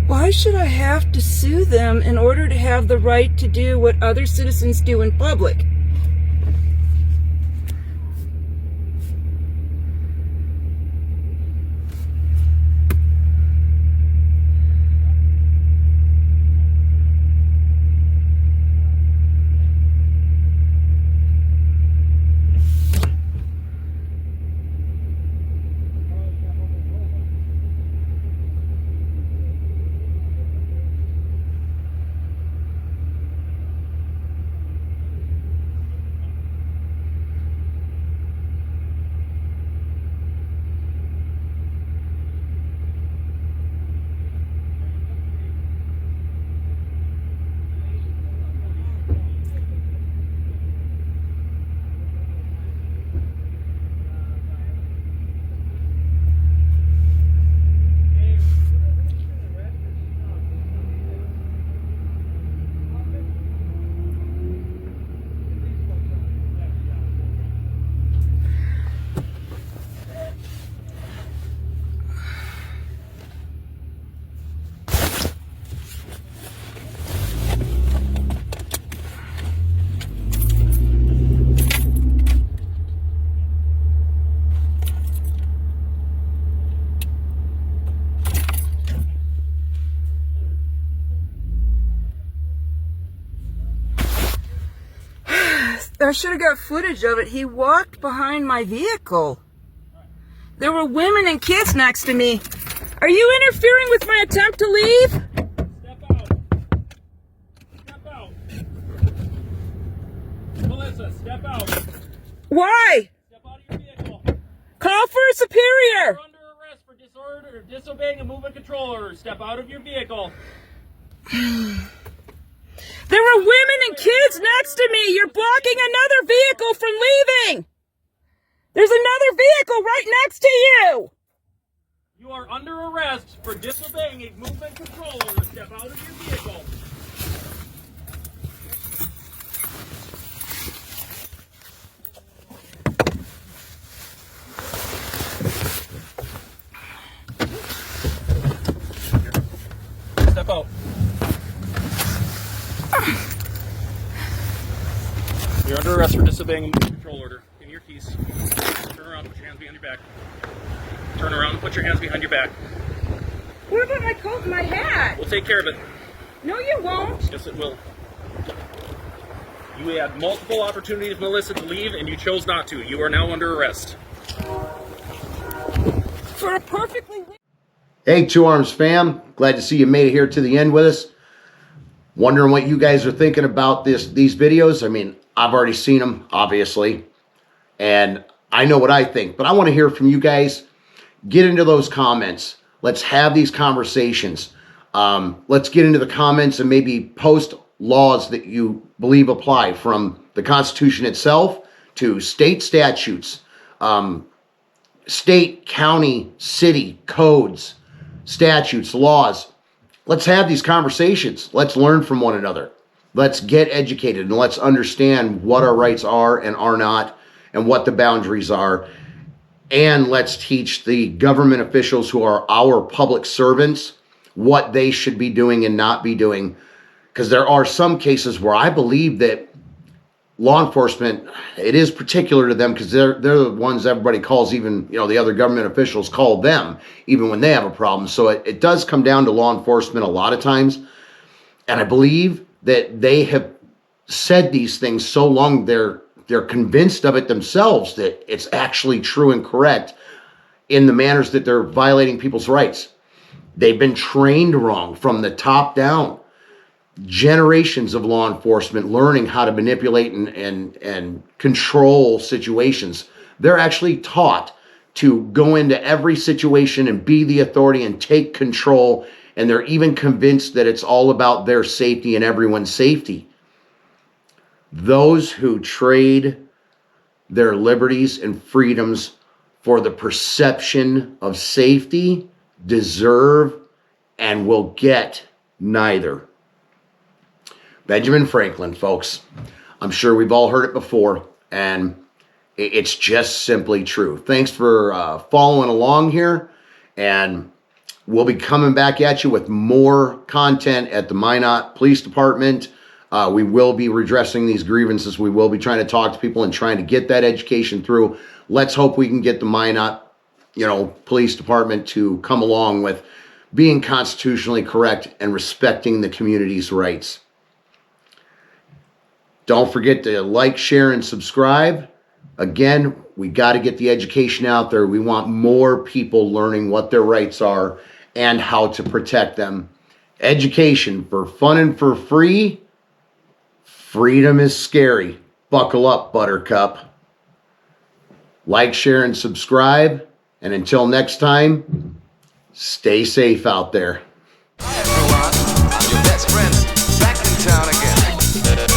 Why should I have to sue them in order to have the right to do what other citizens do in public? I should have got footage of it. He walked behind my vehicle. There were women and kids next to me. Are you interfering with my attempt to leave? Step out. Step out. Melissa, step out. Why? Step out of your vehicle. Call for a superior. You're under arrest for disorder or disobeying a movement control order. Step out of your vehicle. There were women and kids next to me. You're blocking another vehicle from leaving. There's another vehicle right next to you. You are under arrest for disobeying a movement control order. Step out of your vehicle. Step out. You're under arrest for disobeying a movement control order. Give me your keys. Turn around, put your hands behind your back. Turn around and put your hands behind your back. What about my coat and my hat? We'll take care of it. No, you won't. Yes, it will. You had multiple opportunities, Melissa, to leave, and you chose not to. You are now under arrest. For a perfectly... Hey, Two Arms fam. Glad to see you made it here to the end with us. Wondering what you guys are thinking about these videos. I mean, I've already seen them, obviously, and I know what I think, but I want to hear from you guys. Get into those comments. Let's have these conversations. Let's get into the comments and maybe post laws that you believe apply, from the Constitution itself to state statutes, state, county, city codes, statutes, laws. Let's have these conversations. Let's learn from one another. Let's get educated and let's understand what our rights are and are not, and what the boundaries are. And let's teach the government officials who are our public servants what they should be doing and not be doing. Because there are some cases where I believe that law enforcement, it is particular to them, because they're the ones everybody calls, even, you know, the other government officials call them even when they have a problem. So it does come down to law enforcement a lot of times. And I believe that they have said these things so long they're convinced of it themselves that it's actually true and correct in the manners that they're violating people's rights. They've been trained wrong from the top down. Generations of law enforcement learning how to manipulate and control situations. They're actually taught to go into every situation and be the authority and take control. And they're even convinced that it's all about their safety and everyone's safety. Those who trade their liberties and freedoms for the perception of safety deserve and will get neither. Benjamin Franklin, folks. I'm sure we've all heard it before, and it's just simply true. Thanks for following along here, and we'll be coming back at you with more content at the MINOT Police Department. We will be redressing these grievances. We will be trying to talk to people and trying to get that education through. Let's hope we can get the MINOT, Police Department to come along with being constitutionally correct and respecting the community's rights. Don't forget to like, share, and subscribe. Again, we got to get the education out there. We want more people learning what their rights are and how to protect them. Education for fun and for free. Freedom is scary. Buckle up, Buttercup. Like, share, and subscribe. And until next time, stay safe out there. Hi everyone, I'm your best friend, back in town again.